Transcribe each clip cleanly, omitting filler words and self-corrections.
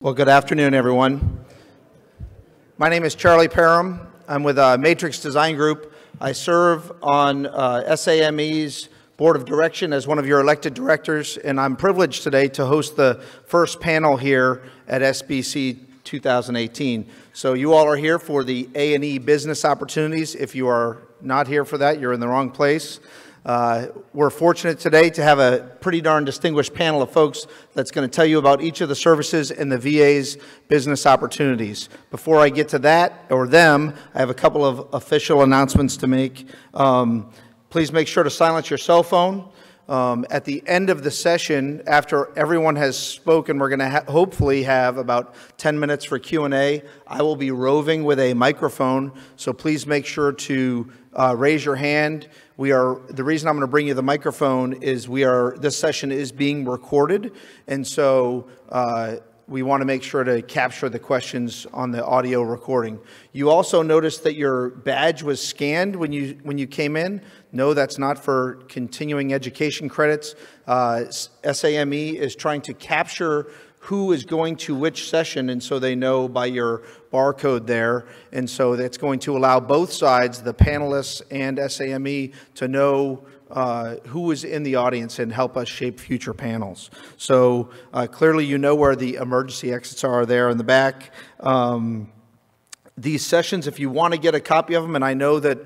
Well, good afternoon, everyone. My name is Charlie Parham. I'm with Matrix Design Group. I serve on SAME's Board of Direction as one of your elected directors, and I'm privileged today to host the first panel here at SBC 2018. So you all are here for the A&E Business Opportunities. If you are not here for that, you're in the wrong place. We're fortunate today to have a pretty darn distinguished panel of folks that's going to tell you about each of the services in the VA's business opportunities. Before I get to that, or them, I have a couple of official announcements to make. Please make sure to silence your cell phone. At the end of the session, after everyone has spoken, we're going to hopefully have about 10 minutes for Q&A. I will be roving with a microphone, so please make sure to raise your hand. The reason I'm going to bring you the microphone is this session is being recorded, and so we want to make sure to capture the questions on the audio recording. You also noticed that your badge was scanned when you came in. No, that's not for continuing education credits. SAME is trying to capture who is going to which session, and so they know by your barcode there. And so that's going to allow both sides, the panelists and SAME, to know who is in the audience and help us shape future panels. So clearly you know where the emergency exits are there in the back. These sessions, if you want to get a copy of them, and I know that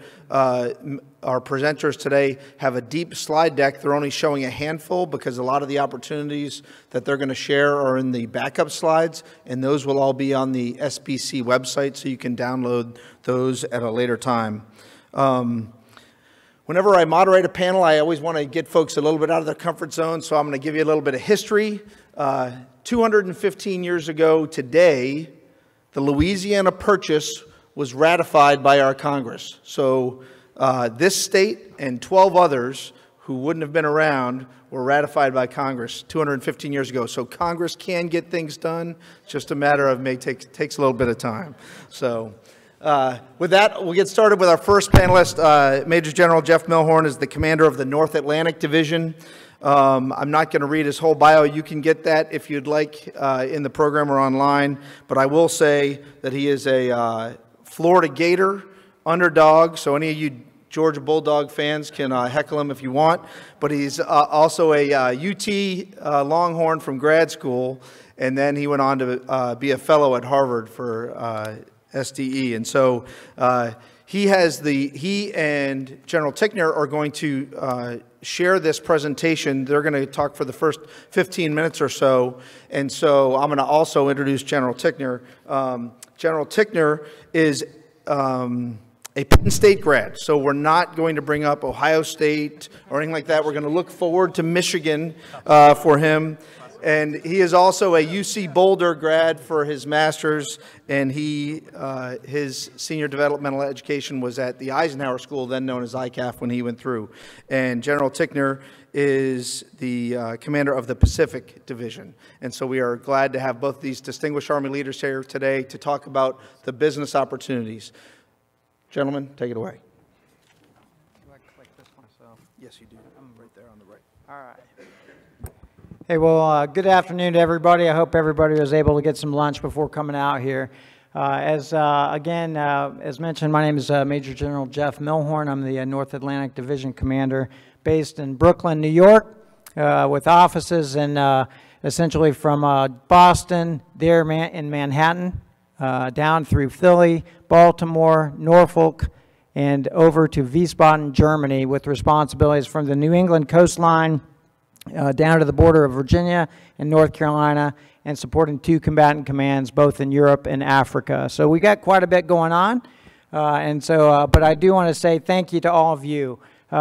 our presenters today have a deep slide deck. They're only showing a handful because a lot of the opportunities that they're going to share are in the backup slides, and those will all be on the SBC website, so you can download those at a later time. Whenever I moderate a panel, I always want to get folks a little bit out of their comfort zone, so I'm going to give you a little bit of history. 215 years ago today, the Louisiana Purchase was ratified by our Congress. So this state and 12 others who wouldn't have been around were ratified by Congress 215 years ago. So Congress can get things done. It's just a matter of takes a little bit of time. So with that, we'll get started with our first panelist. Major General Jeff Milhorn is the commander of the North Atlantic Division. I'm not going to read his whole bio. You can get that if you'd like in the program or online. But I will say that he is a Florida Gator underdog. So any of you Georgia Bulldog fans can heckle him if you want. But he's also a UT Longhorn from grad school. And then he went on to be a fellow at Harvard for SDE. And so he and General Tickner are going to share this presentation. They're going to talk for the first 15 minutes or so. And so I'm going to also introduce General Tickner. General Tickner is a Penn State grad. So we're not going to bring up Ohio State or anything like that. We're going to look forward to Michigan for him. And he is also a UC Boulder grad for his master's, and his senior developmental education was at the Eisenhower School, then known as ICAF, when he went through. And General Tickner is the commander of the Pacific Division. And so we are glad to have both these distinguished Army leaders here today to talk about the business opportunities. Gentlemen, take it away. Do I click this myself? Yes, you do. I'm right there on the right. All right. Hey, well, good afternoon to everybody. I hope everybody was able to get some lunch before coming out here. As mentioned, my name is Major General Jeff Milhorn. I'm the North Atlantic Division Commander based in Brooklyn, New York, with offices essentially from Boston, there in Manhattan, down through Philly, Baltimore, Norfolk, and over to Wiesbaden, Germany, with responsibilities from the New England coastline down to the border of Virginia and North Carolina, and supporting 2 combatant commands both in Europe and Africa. So we got quite a bit going on, but I do want to say thank you to all of you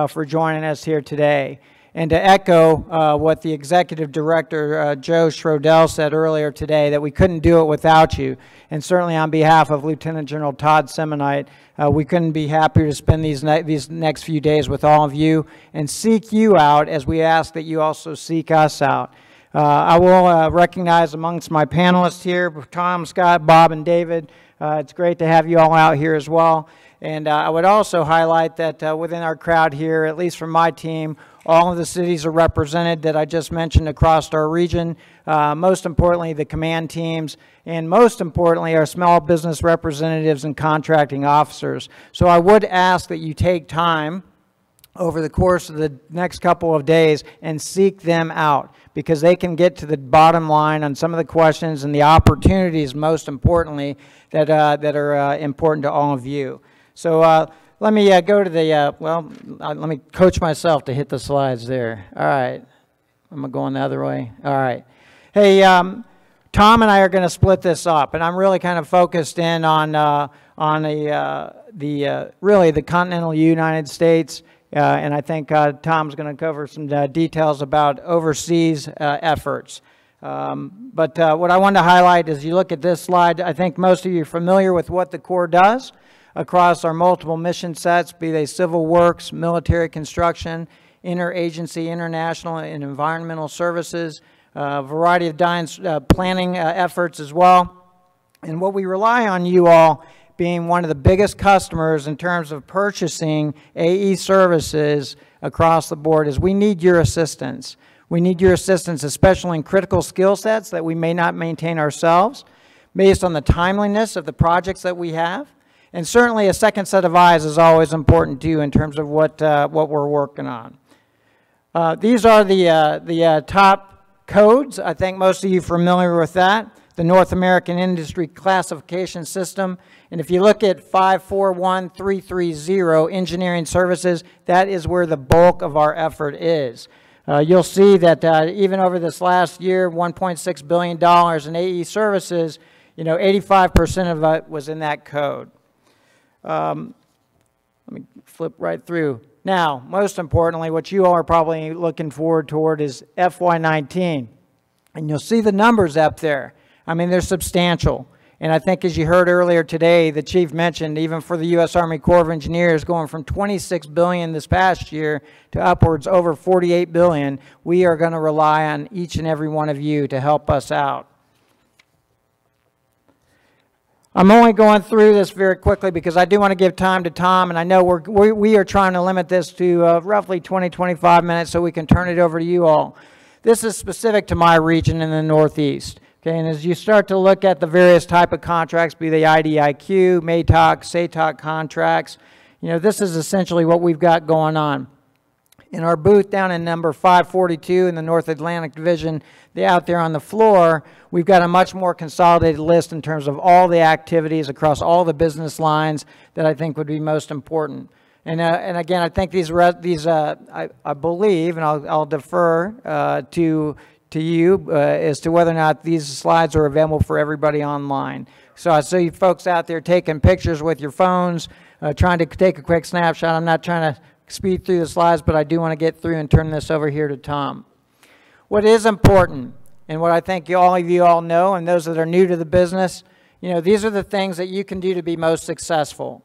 for joining us here today. And to echo what the Executive Director, Joe Schrodel, said earlier today, that we couldn't do it without you. And certainly on behalf of Lieutenant General Todd Semonite, we couldn't be happier to spend these next few days with all of you and seek you out as we ask that you also seek us out. I will recognize amongst my panelists here, Tom, Scott, Bob, and David. It's great to have you all out here as well. And I would also highlight that within our crowd here, at least from my team, all of the cities are represented that I just mentioned across our region. most importantly, the command teams, and most importantly, our small business representatives and contracting officers. So I would ask that you take time over the course of the next couple of days and seek them out, because they can get to the bottom line on some of the questions and the opportunities, most importantly, that are important to all of you. So let me go to the, let me coach myself to hit the slides there. All right. Am I going the other way? All right. Hey, Tom and I are going to split this up, and I'm really kind of focused in on really the continental United States. And I think Tom's going to cover some details about overseas efforts. But what I wanted to highlight is, you look at this slide, I think most of you are familiar with what the Corps does across our multiple mission sets, be they civil works, military construction, interagency, international, and environmental services, a variety of planning efforts as well. And what we rely on you all, being one of the biggest customers in terms of purchasing AE services across the board, is we need your assistance. We need your assistance, especially in critical skill sets that we may not maintain ourselves, based on the timeliness of the projects that we have. And certainly a second set of eyes is always important too, in terms of what we're working on. These are the top codes. I think most of you are familiar with that. The North American Industry Classification System. And if you look at 541330, engineering services, that is where the bulk of our effort is. You'll see that even over this last year, $1.6 billion in AE services, 85% of it was in that code. Let me flip right through. Now, most importantly, what you all are probably looking forward toward is FY19. And you'll see the numbers up there. I mean, they're substantial. And I think, as you heard earlier today, the Chief mentioned, even for the U.S. Army Corps of Engineers, going from $26 billion this past year to upwards over $48 billion, we are going to rely on each and every one of you to help us out. I'm only going through this very quickly because I do want to give time to Tom, and I know we are trying to limit this to roughly 20-25 minutes so we can turn it over to you all. This is specific to my region in the Northeast. Okay, and as you start to look at the various type of contracts, be they IDIQ, MATOC, SATOC contracts, this is essentially what we've got going on. In our booth down in number 542 in the North Atlantic Division, out there on the floor, we've got a much more consolidated list in terms of all the activities across all the business lines that I think would be most important. And again, I think I believe, and I'll defer to you as to whether or not these slides are available for everybody online. So I see you folks out there taking pictures with your phones, trying to take a quick snapshot. I'm not trying to speed through the slides, but I do want to get through and turn this over here to Tom. What is important, and what I think all of you all know, and those that are new to the business, these are the things that you can do to be most successful.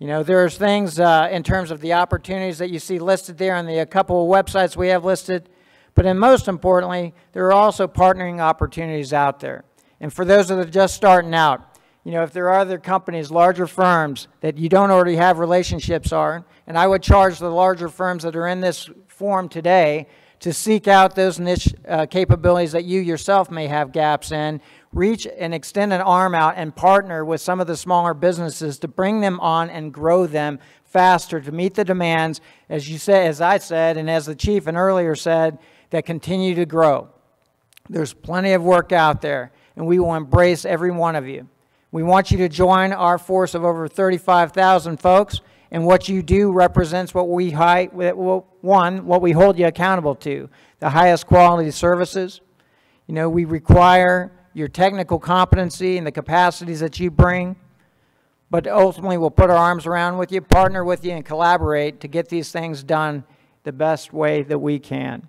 There's things in terms of the opportunities that you see listed there on the couple of websites we have listed. But then most importantly, there are also partnering opportunities out there. And for those that are just starting out, if there are other companies, larger firms that you don't already have relationships on, and I would charge the larger firms that are in this forum today to seek out those niche capabilities that you yourself may have gaps in, reach and extend an arm out and partner with some of the smaller businesses to bring them on and grow them faster to meet the demands, as you said, as I said, and as the Chief and earlier said, that continue to grow. There's plenty of work out there, and we will embrace every one of you. We want you to join our force of over 35,000 folks, and what you do represents what we what we hold you accountable to, the highest quality services. We require your technical competency and the capacities that you bring, but ultimately we'll put our arms around with you, partner with you, and collaborate to get these things done the best way that we can.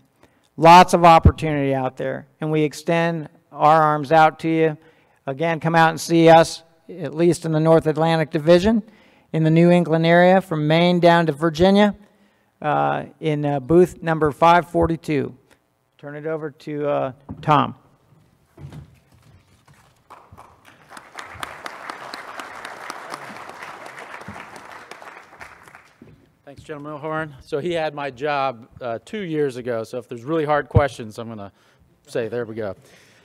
Lots of opportunity out there, and we extend our arms out to you. Again, come out and see us, at least in the North Atlantic Division, in the New England area, from Maine down to Virginia, in booth number 542. Turn it over to Tom. Thanks, General Milhorn. So he had my job 2 years ago, so if there's really hard questions, I'm going to say, there we go.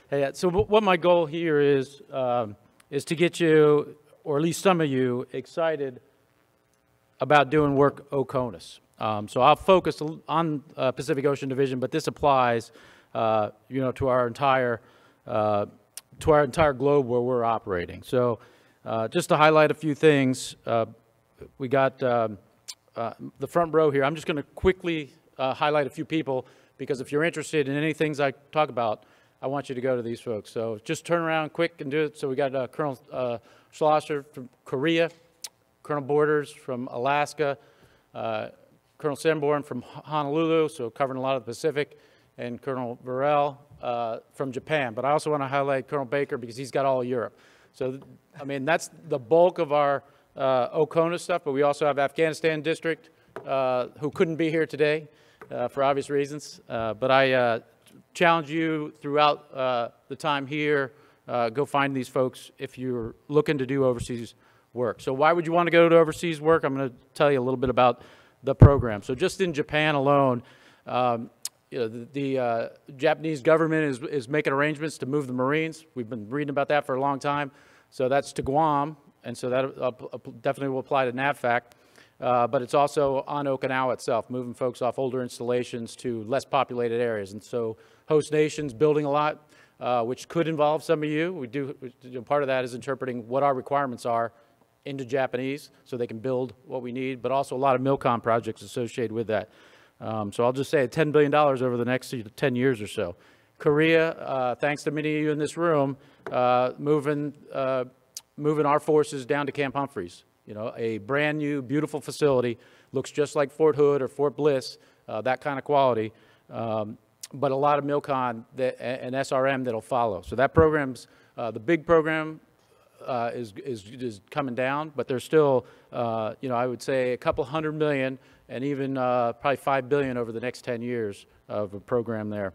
Hey, so what my goal here is to get you, or at least some of you, excited about doing work OCONUS. So I'll focus on Pacific Ocean Division, but this applies, to our entire globe where we're operating. So just to highlight a few things, we got the front row here. I'm just going to quickly highlight a few people, because if you're interested in any things I talk about, I want you to go to these folks. So just turn around quick and do it. So we got Colonel Schlosser from Korea, Colonel Borders from Alaska, Colonel Sanborn from Honolulu, so covering a lot of the Pacific, and Colonel Burrell from Japan. But I also want to highlight Colonel Baker because he's got all of Europe. So, I mean, that's the bulk of our OCONUS stuff, but we also have Afghanistan District, who couldn't be here today for obvious reasons. But I challenge you throughout the time here, go find these folks if you're looking to do overseas work. So why would you want to go to overseas work? I'm going to tell you a little bit about the program. So just in Japan alone, the Japanese government is making arrangements to move the Marines. We've been reading about that for a long time. So that's to Guam, and so that definitely will apply to NAVFAC. But it's also on Okinawa itself, moving folks off older installations to less populated areas. And so host nations building a lot, which could involve some of you. We do, part of that is interpreting what our requirements are into Japanese so they can build what we need, but also a lot of MILCOM projects associated with that. So I'll just say $10 billion over the next 10 years or so. Korea, thanks to many of you in this room, moving our forces down to Camp Humphreys. You know, a brand new, beautiful facility, looks just like Fort Hood or Fort Bliss, that kind of quality, but a lot of MILCON and SRM that'll follow. So that program's, the big program is coming down, but there's still, I would say a couple $100 million and even probably $5 billion over the next 10 years of a program there.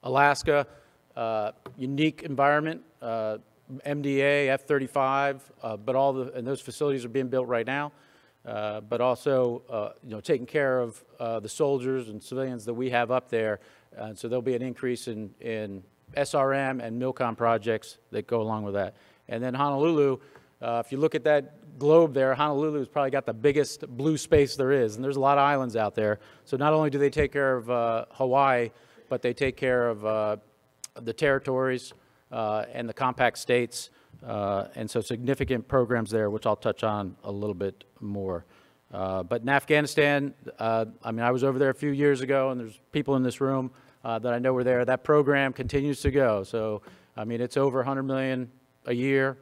Alaska, unique environment, MDA, F-35, but and those facilities are being built right now, but also, taking care of the soldiers and civilians that we have up there. And so there'll be an increase in SRM and MILCOM projects that go along with that. And then Honolulu, if you look at that globe there, Honolulu's probably got the biggest blue space there is, and there's a lot of islands out there. So not only do they take care of Hawaii, but they take care of the territories and the compact states, and so significant programs there, which I'll touch on a little bit more. But in Afghanistan, I was over there a few years ago, and there's people in this room that I know were there. That program continues to go. So, it's over 100 million a year,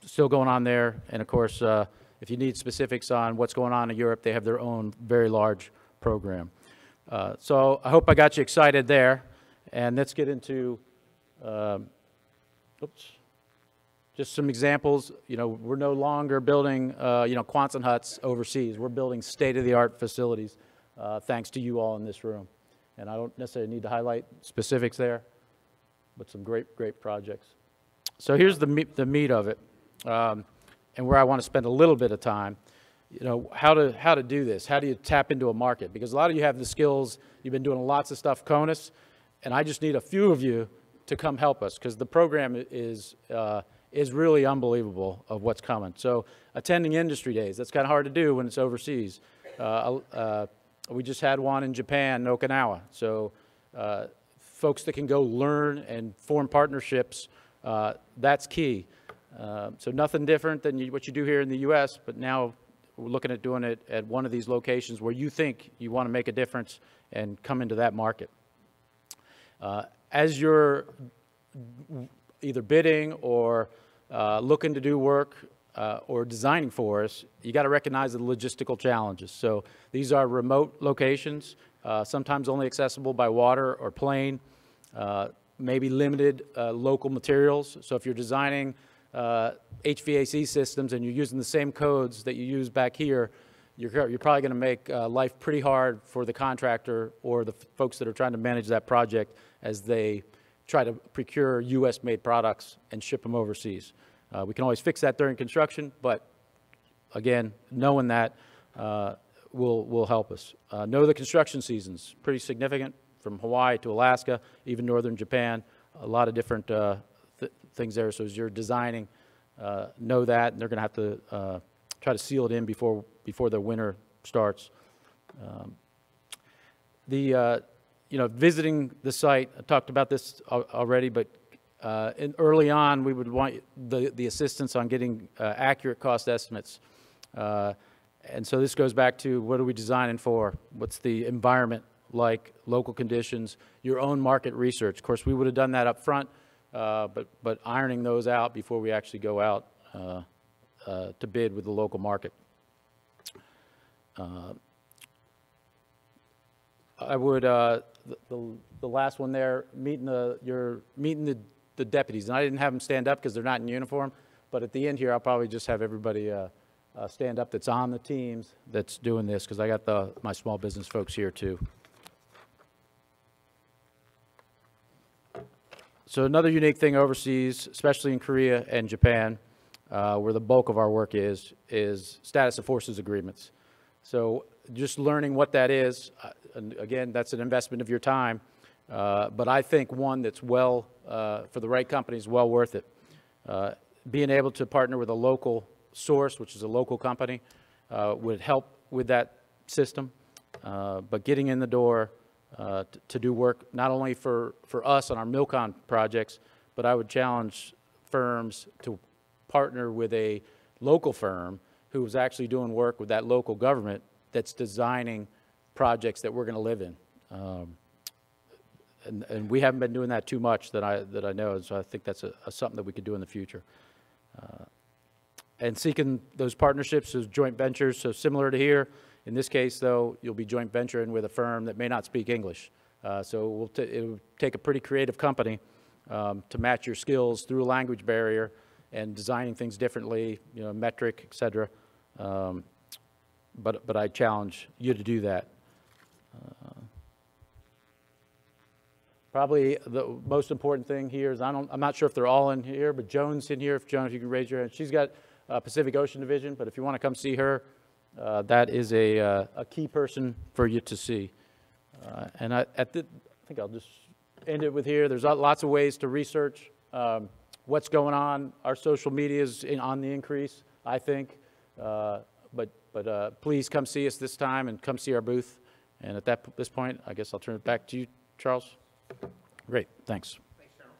still going on there. And of course, if you need specifics on what's going on in Europe, they have their own very large program. So I hope I got you excited there. And let's get into, just some examples. We're no longer building, Quonset huts overseas. We're building state-of-the-art facilities, thanks to you all in this room. And I don't necessarily need to highlight specifics there, but some great, great projects. So here's the meat of it, and where I want to spend a little bit of time. How to do this. How do you tap into a market? Because a lot of you have the skills. You've been doing lots of stuff CONUS, and I just need a few of you to come help us, because the program is really unbelievable of what's coming. So attending industry days, that's kind of hard to do when it's overseas. We just had one in Japan, Okinawa. So folks that can go learn and form partnerships, that's key. So nothing different than what you do here in the U.S., but now we're looking at doing it at one of these locations where you think you want to make a difference and come into that market. As you're either bidding or looking to do work or designing for us, you got to recognize the logistical challenges. So these are remote locations, sometimes only accessible by water or plane, maybe limited local materials. So if you're designing HVAC systems and you're using the same codes that you use back here, you're probably going to make life pretty hard for the contractor or the folks that are trying to manage that project as they try to procure U.S.-made products and ship them overseas. We can always fix that during construction, but again, knowing that will help us. Know the construction seasons, pretty significant. from Hawaii to Alaska, even northern Japan, a lot of different things there. So as you're designing, know that, and they're going to have to try to seal it in before the winter starts. Visiting the site, I talked about this already, but early on, we would want the assistance on getting accurate cost estimates. And so this goes back to, what are we designing for? What's the environment like, local conditions, your own market research. Of course, we would have done that up front, but ironing those out before we actually go out to bid with the local market. I would, the last one there, meeting the deputies. And I didn't have them stand up because they're not in uniform, but at the end here, I'll probably just have everybody stand up that's on the teams that's doing this, because I got my small business folks here too. So another unique thing overseas, especially in Korea and Japan, where the bulk of our work is status of forces agreements. So just learning what that is, and again, that's an investment of your time, but I think one that's for the right companies, well worth it. Being able to partner with a local source, which is a local company, would help with that system, but getting in the door to do work not only for us on our Milcon projects, but I would challenge firms to partner with a local firm who is actually doing work with that local government that's designing projects that we're going to live in. And we haven't been doing that too much that I know, so I think that's something that we could do in the future. And seeking those partnerships, those joint ventures, so similar to here. In this case, though, you'll be joint venturing with a firm that may not speak English. So it will take a pretty creative company to match your skills through a language barrier and designing things differently, metric, et cetera. But I challenge you to do that. Probably the most important thing here is, I'm not sure if they're all in here, but Joan's in here. Joan, if you can raise your hand. She's got Pacific Ocean Division, but if you want to come see her, that is a key person for you to see. And I think I'll just end it with here. There's lots of ways to research what's going on. Our social media is on the increase, I think. But please come see us this time and come see our booth. And at this point, I guess I'll turn it back to you, Charles. Great, thanks. Thanks, General.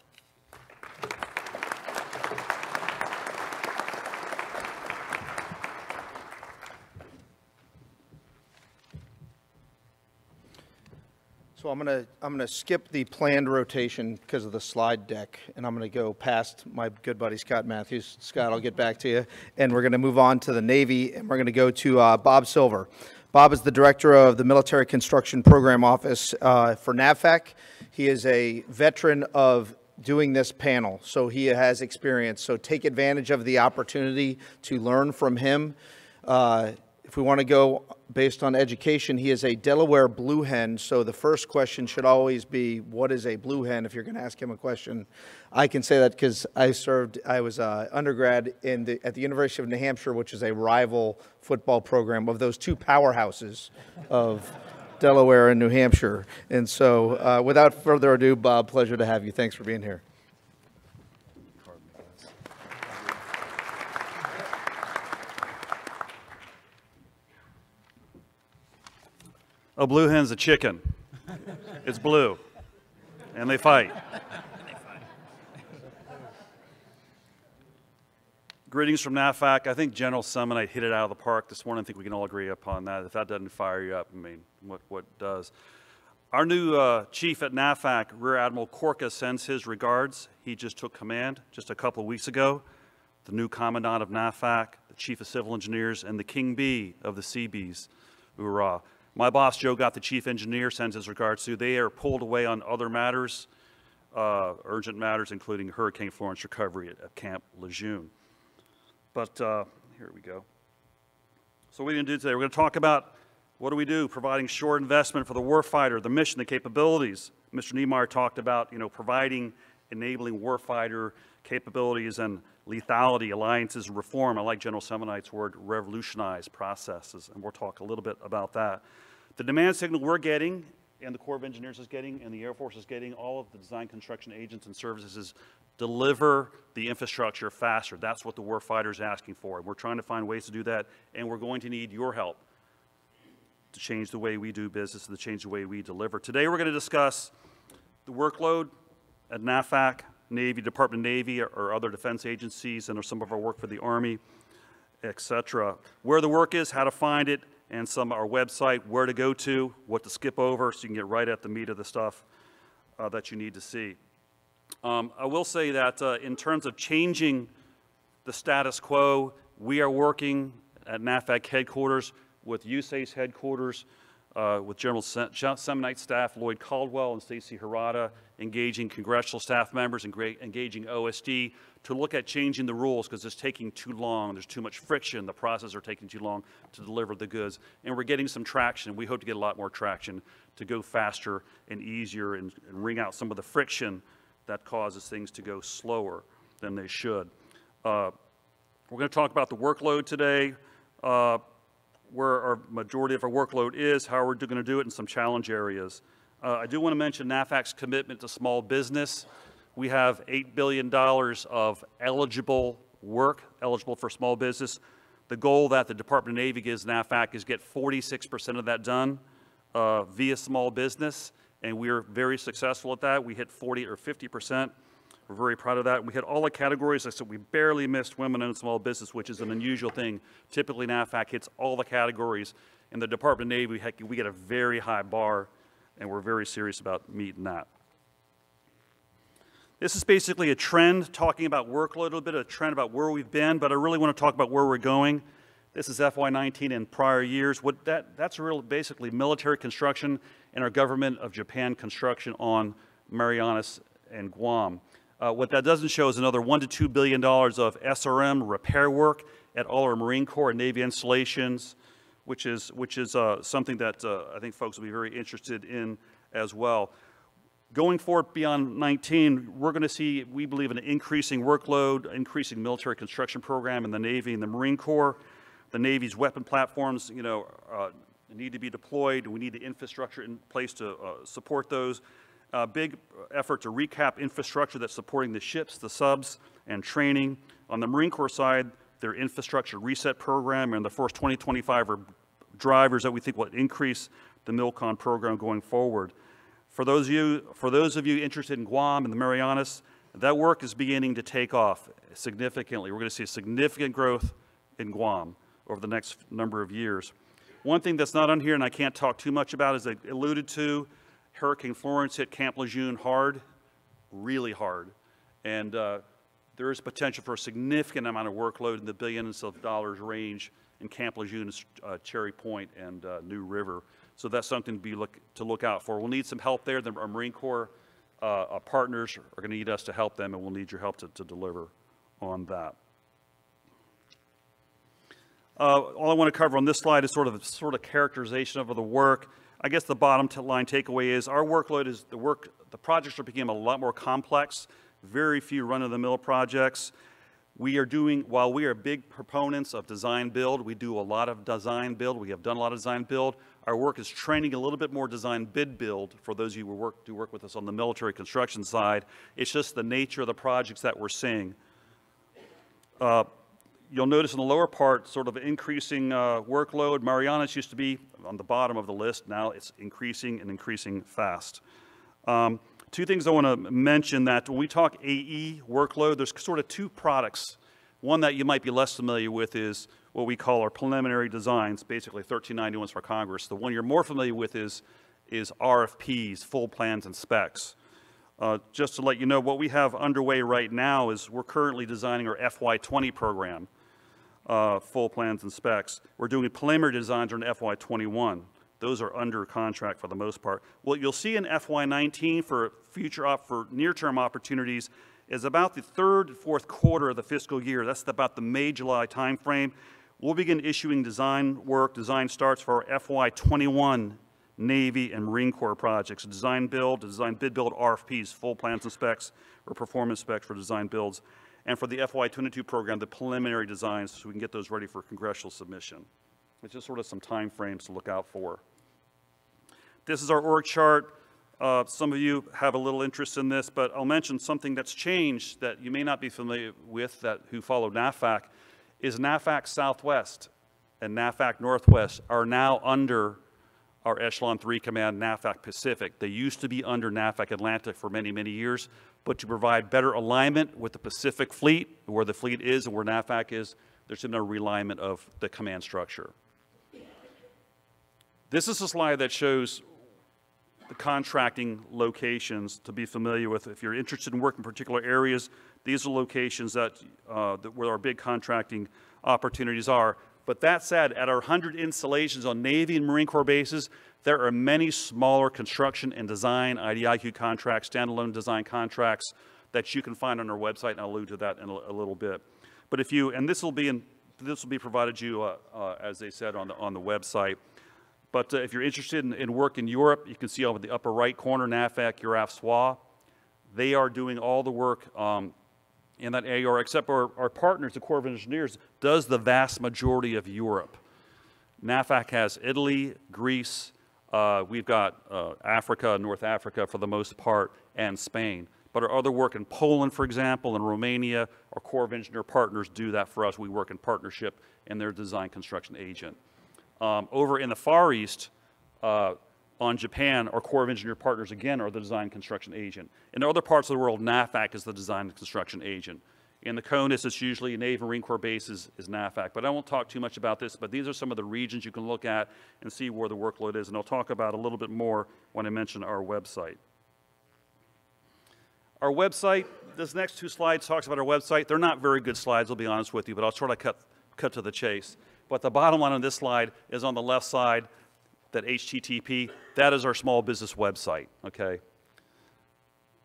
So I'm gonna skip the planned rotation because of the slide deck, and I'm gonna go past my good buddy Scott Matthews. Scott, I'll get back to you, and we're gonna move on to the Navy, and we're gonna go to Bob Silver. Bob is the director of the Military Construction Program Office for NAVFAC. He is a veteran of doing this panel, so he has experience. So take advantage of the opportunity to learn from him. If we want to go based on education, he is a Delaware Blue Hen, so the first question should always be, what is a Blue Hen, if you're going to ask him a question. I can say that because I was undergrad at the University of New Hampshire, which is a rival football program of those two powerhouses of Delaware and New Hampshire. And so without further ado, Bob, pleasure to have you. Thanks for being here. A blue hen's a chicken. It's blue. And they fight. Greetings from NAVFAC. I think General Semonite hit it out of the park this morning. I think we can all agree upon that. If that doesn't fire you up, I mean, what does? Our new chief at NAVFAC, Rear Admiral Korka, sends his regards. He just took command just a couple of weeks ago. The new commandant of NAVFAC, the chief of civil engineers, and the king bee of the Seabees. Hoorah. My boss, Joe, got the chief engineer, sends his regards to. They are pulled away on other matters, urgent matters, including Hurricane Florence recovery at Camp Lejeune. But here we go. So what are we going to do today? We're going to talk about what do we do, providing shore investment for the warfighter, the mission, the capabilities. Mr. Niemeyer talked about, providing, enabling warfighter capabilities and lethality, alliances, and reform. I like General Semonite's word, revolutionize processes, and we'll talk a little bit about that. The demand signal we're getting and the Corps of Engineers is getting, and the Air Force is getting, all of the design construction agents and services is deliver the infrastructure faster. That's what the warfighter is asking for. We're trying to find ways to do that, and we're going to need your help to change the way we do business and to change the way we deliver. Today we're going to discuss the workload at NAFAC, Navy, Department of Navy, or other defense agencies, and some of our work for the Army, etc. Where the work is, how to find it, and some our website, where to go to, what to skip over, so you can get right at the meat of the stuff that you need to see. I will say that in terms of changing the status quo, we are working at NAFAC headquarters with USACE headquarters, with General Semonite staff Lloyd Caldwell and Stacy Hirata, engaging congressional staff members and engaging OSD to look at changing the rules because it's taking too long. There's too much friction. The processes are taking too long to deliver the goods. And we're getting some traction. We hope to get a lot more traction to go faster and easier and wring out some of the friction that causes things to go slower than they should. We're going to talk about the workload today, where our majority of our workload is, how we're going to do it, and some challenge areas. I do want to mention NAFAC's commitment to small business. We have $8 billion of eligible work, eligible for small business. The goal that the Department of Navy gives NAFAC is get 46% of that done via small business, and we're very successful at that. We hit 40 or 50%. We're very proud of that. We hit all the categories. I said we barely missed women-owned small business, which is an unusual thing. Typically, NAFAC hits all the categories. In the Department of Navy, we get a very high bar, and we're very serious about meeting that. This is basically a trend, talking about workload a little bit, a trend about where we've been, but I really want to talk about where we're going. This is FY19 and prior years. That's really basically military construction and our government of Japan construction on Marianas and Guam. What that doesn't show is another $1 to $2 billion of SRM repair work at all our Marine Corps and Navy installations, which is something that I think folks will be very interested in as well. Going forward beyond 19, we're going to see, we believe, an increasing workload, increasing military construction program in the Navy and the Marine Corps. The Navy's weapon platforms, need to be deployed. We need the infrastructure in place to support those. Big effort to recap infrastructure that's supporting the ships, the subs, and training. On the Marine Corps side, their infrastructure reset program and the first 2025 are drivers that we think will increase the MILCON program going forward. For those of you interested in Guam and the Marianas, that work is beginning to take off significantly. We're going to see significant growth in Guam over the next number of years. One thing that's not on here, and I can't talk too much about, as I alluded to, Hurricane Florence hit Camp Lejeune hard, really hard, and there is potential for a significant amount of workload in the billions of dollars range in Camp Lejeune, Cherry Point, and New River. So that's something to look out for. We'll need some help there. Our Marine Corps partners are going to need us to help them, and we'll need your help to deliver on that. All I want to cover on this slide is sort of characterization of the work. I guess the bottom line takeaway is our workload is the projects are becoming a lot more complex, very few run-of-the-mill projects. While we are big proponents of design build, we do a lot of design build. We have done a lot of design build. Our work is training a little bit more design bid build for those of you who do work with us on the military construction side. It's just the nature of the projects that we're seeing. You'll notice in the lower part sort of increasing workload. Marianas used to be on the bottom of the list. Now it's increasing and increasing fast. Two things I want to mention, that when we talk AE workload, there's sort of two products. One that you might be less familiar with is what we call our preliminary designs, basically 1391s for Congress. The one you're more familiar with is RFPs, full plans and specs. Just to let you know, what we have underway right now is we're currently designing our FY20 program, full plans and specs. We're doing preliminary designs on FY21. Those are under contract for the most part. What you'll see in FY19 for near-term opportunities is about the third, fourth quarter of the fiscal year. That's about the May-July timeframe. We'll begin issuing design design starts for our FY21 Navy and Marine Corps projects. Design build, design bid build RFPs, full plans and specs, or performance specs for design builds. And for the FY22 program, the preliminary designs, so we can get those ready for congressional submission. It's just sort of some time frames to look out for. This is our org chart. Some of you have a little interest in this, but I'll mention something that's changed that you may not be familiar with, that who follow NAFAC, is NAFAC Southwest and NAFAC Northwest are now under our Echelon 3 command, NAFAC Pacific. They used to be under NAFAC Atlantic for many, many years, but to provide better alignment with the Pacific fleet, where the fleet is and where NAFAC is, there's been a realignment of the command structure. This is a slide that shows the contracting locations to be familiar with. If you're interested in working in particular areas, these are locations that, where our big contracting opportunities are. But that said, at our 100 installations on Navy and Marine Corps bases, there are many smaller construction and design IDIQ contracts, standalone design contracts that you can find on our website, and I'll allude to that in a little bit. But if you, and this will be provided you, as they said, on the website. But if you're interested in work in Europe, you can see over the upper right corner, NAFAC, Euraf, SWA. They are doing all the work in that area, except our partners, the Corps of Engineers, does the vast majority of Europe. NAFAC has Italy, Greece, we've got Africa, North Africa for the most part, and Spain. But our other work in Poland, for example, and Romania, our Corps of Engineer partners do that for us. We work in partnership, and they're design construction agent. Over in the Far East, on Japan, our Corps of Engineer partners, again, are the design construction agent. In other parts of the world, NAFAC is the design construction agent. In the CONUS, it's usually Navy Marine Corps bases is NAFAC. But I won't talk too much about this, but these are some of the regions you can look at and see where the workload is. And I'll talk about a little bit more when I mention our website. Our website, this next two slides talks about our website. They're not very good slides, I'll be honest with you, but I'll try to cut to the chase. But the bottom line on this slide is on the left side, that HTTP, that is our small business website, okay?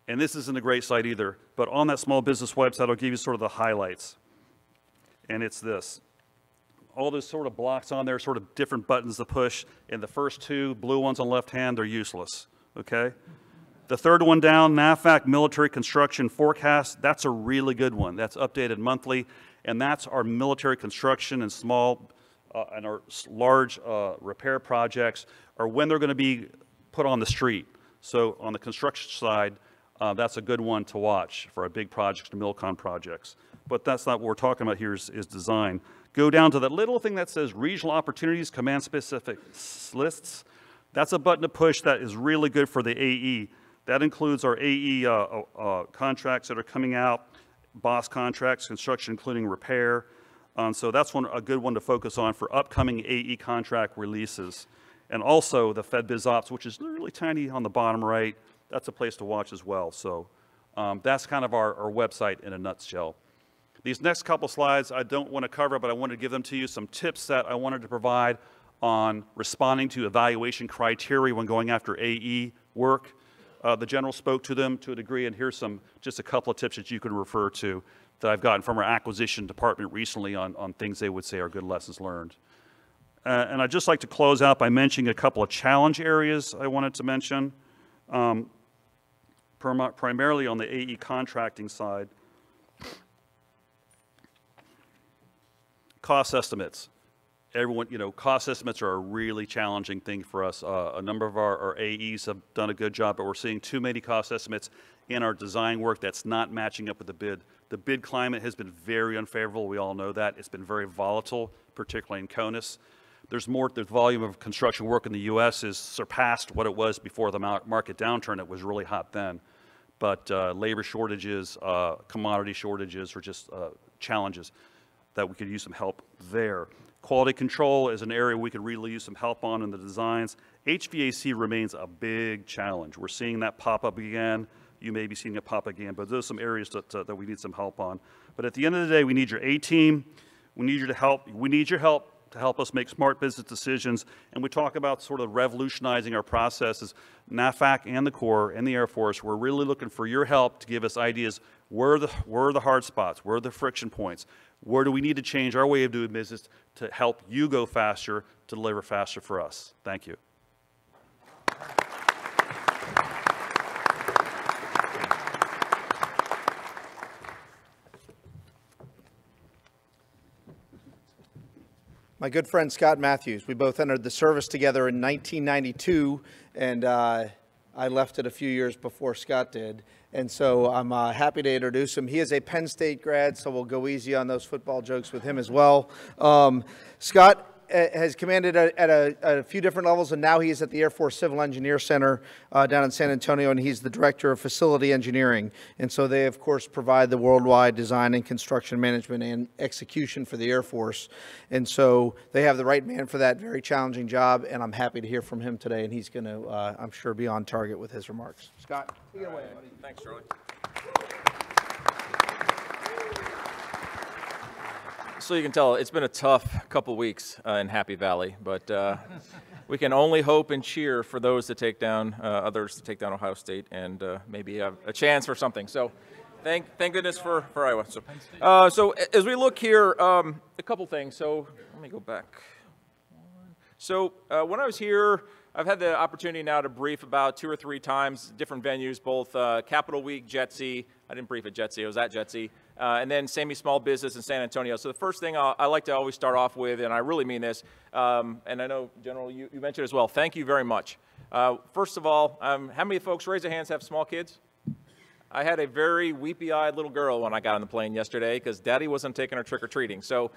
And this isn't a great site either, but on that small business website, I'll give you sort of the highlights. And it's this. All those sort of blocks on there, sort of different buttons to push, and the first two blue ones on the left hand, they're useless, okay? The third one down, NAFAC Military Construction Forecast, that's a really good one. That's updated monthly, and that's our military construction and small and our large repair projects, or when they're going to be put on the street. So on the construction side, that's a good one to watch for our big projects and MILCON projects. But that's not what we're talking about here is design. Go down to that little thing that says Regional Opportunities, Command-Specific Lists. That's a button to push that is really good for the AE. That includes our AE contracts that are coming out, BOSS contracts, construction including repair. So that's a good one to focus on for upcoming AE contract releases. And also the Fed Biz Ops, which is really tiny on the bottom right. That's a place to watch as well. So that's kind of our website in a nutshell. These next couple slides I don't want to cover, but I wanted to give them to you, some tips that I wanted to provide on responding to evaluation criteria when going after AE work. The general spoke to them to a degree, and here's just a couple of tips that you can refer to that I've gotten from our acquisition department recently on things they would say are good lessons learned. And I'd just like to close out by mentioning a couple of challenge areas I wanted to mention, primarily on the AE contracting side. Cost estimates. Everyone, cost estimates are a really challenging thing for us. A number of our AEs have done a good job, but we're seeing too many cost estimates in our design work that's not matching up with the bid. The bid climate has been very unfavorable. We all know that. It's been very volatile, particularly in CONUS. The volume of construction work in the U.S. has surpassed what it was before the market downturn. It was really hot then. But labor shortages, commodity shortages are just challenges that we could use some help there. Quality control is an area we could really use some help on in the designs. HVAC remains a big challenge. We're seeing that pop up again. You may be seeing it pop again, but those are some areas that we need some help on. But at the end of the day, we need your A-team. We need you to help. We need your help to help us make smart business decisions. And we talk about sort of revolutionizing our processes. NAFAC and the Corps and the Air Force, we're really looking for your help to give us ideas. Where are the hard spots? Where are the friction points? Where do we need to change our way of doing business to help you go faster, to deliver faster for us? Thank you. My good friend Scott Matthews. We both entered the service together in 1992, and I left it a few years before Scott did. And so I'm happy to introduce him. He is a Penn State grad, so we'll go easy on those football jokes with him as well. Scott has commanded at a few different levels, and now he's at the Air Force Civil Engineer Center down in San Antonio, and he's the Director of Facility Engineering. And so they, of course, provide the worldwide design and construction management and execution for the Air Force. And so they have the right man for that very challenging job, and I'm happy to hear from him today, and he's going to, I'm sure, be on target with his remarks. Scott, take it away, buddy. Thanks, Charlie. So you can tell it's been a tough couple weeks in Happy Valley, but we can only hope and cheer for those to take down others to take down Ohio State and maybe have a chance for something. So thank goodness for Iowa. So as we look here, a couple things. So let me go back. So when I was here, I've had the opportunity now to brief about 2 or 3 times, different venues, both Capital Week, JETSI. I didn't brief at JETSI, I was at JETSI. And then Sammy Small Business in San Antonio. So the first thing I like to always start off with, and I really mean this, and I know, General, you mentioned as well, thank you very much. First of all, how many folks, raise their hands, have small kids? I had a very weepy-eyed little girl when I got on the plane yesterday because Daddy wasn't taking her trick-or-treating. So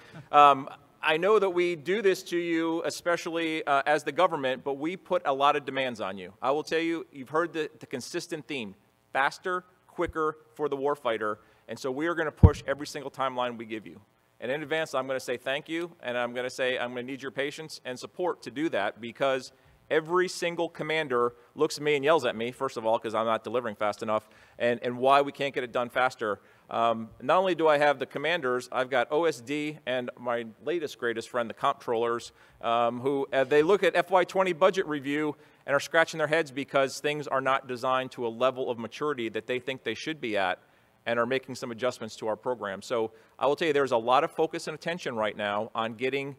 I know that we do this to you, especially as the government, but we put a lot of demands on you. I will tell you, you've heard the consistent theme, faster, quicker for the warfighter. And so we are going to push every single timeline we give you. And in advance, I'm going to say thank you, and I'm going to say I'm going to need your patience and support to do that because every single commander looks at me and yells at me, first of all, because I'm not delivering fast enough, and why we can't get it done faster. Not only do I have the commanders, I've got OSD and my latest greatest friend, the comptrollers, who they look at FY20 budget review and are scratching their heads because things are not designed to a level of maturity that they think they should be at, and are making some adjustments to our program. So I will tell you, there's a lot of focus and attention right now on getting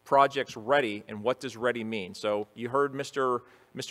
projects ready, and what does ready mean? So you heard Mr.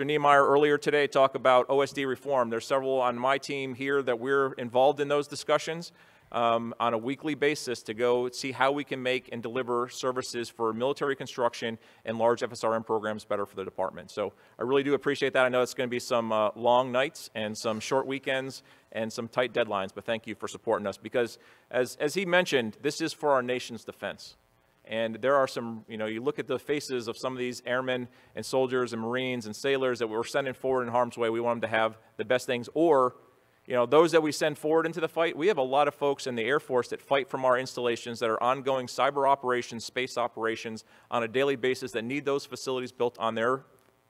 Niemeyer earlier today talk about OSD reform. There's several on my team here that we're involved in those discussions on a weekly basis to go see how we can make and deliver services for military construction and large FSRM programs better for the department. So I really do appreciate that. I know it's going to be some long nights and some short weekends and some tight deadlines, but thank you for supporting us because as he mentioned, this is for our nation's defense. And there are some, you look at the faces of some of these airmen and soldiers and Marines and sailors that we're sending forward in harm's way. We want them to have the best things, or those that we send forward into the fight. We have a lot of folks in the Air Force that fight from our installations that are ongoing cyber operations, space operations on a daily basis that need those facilities built on their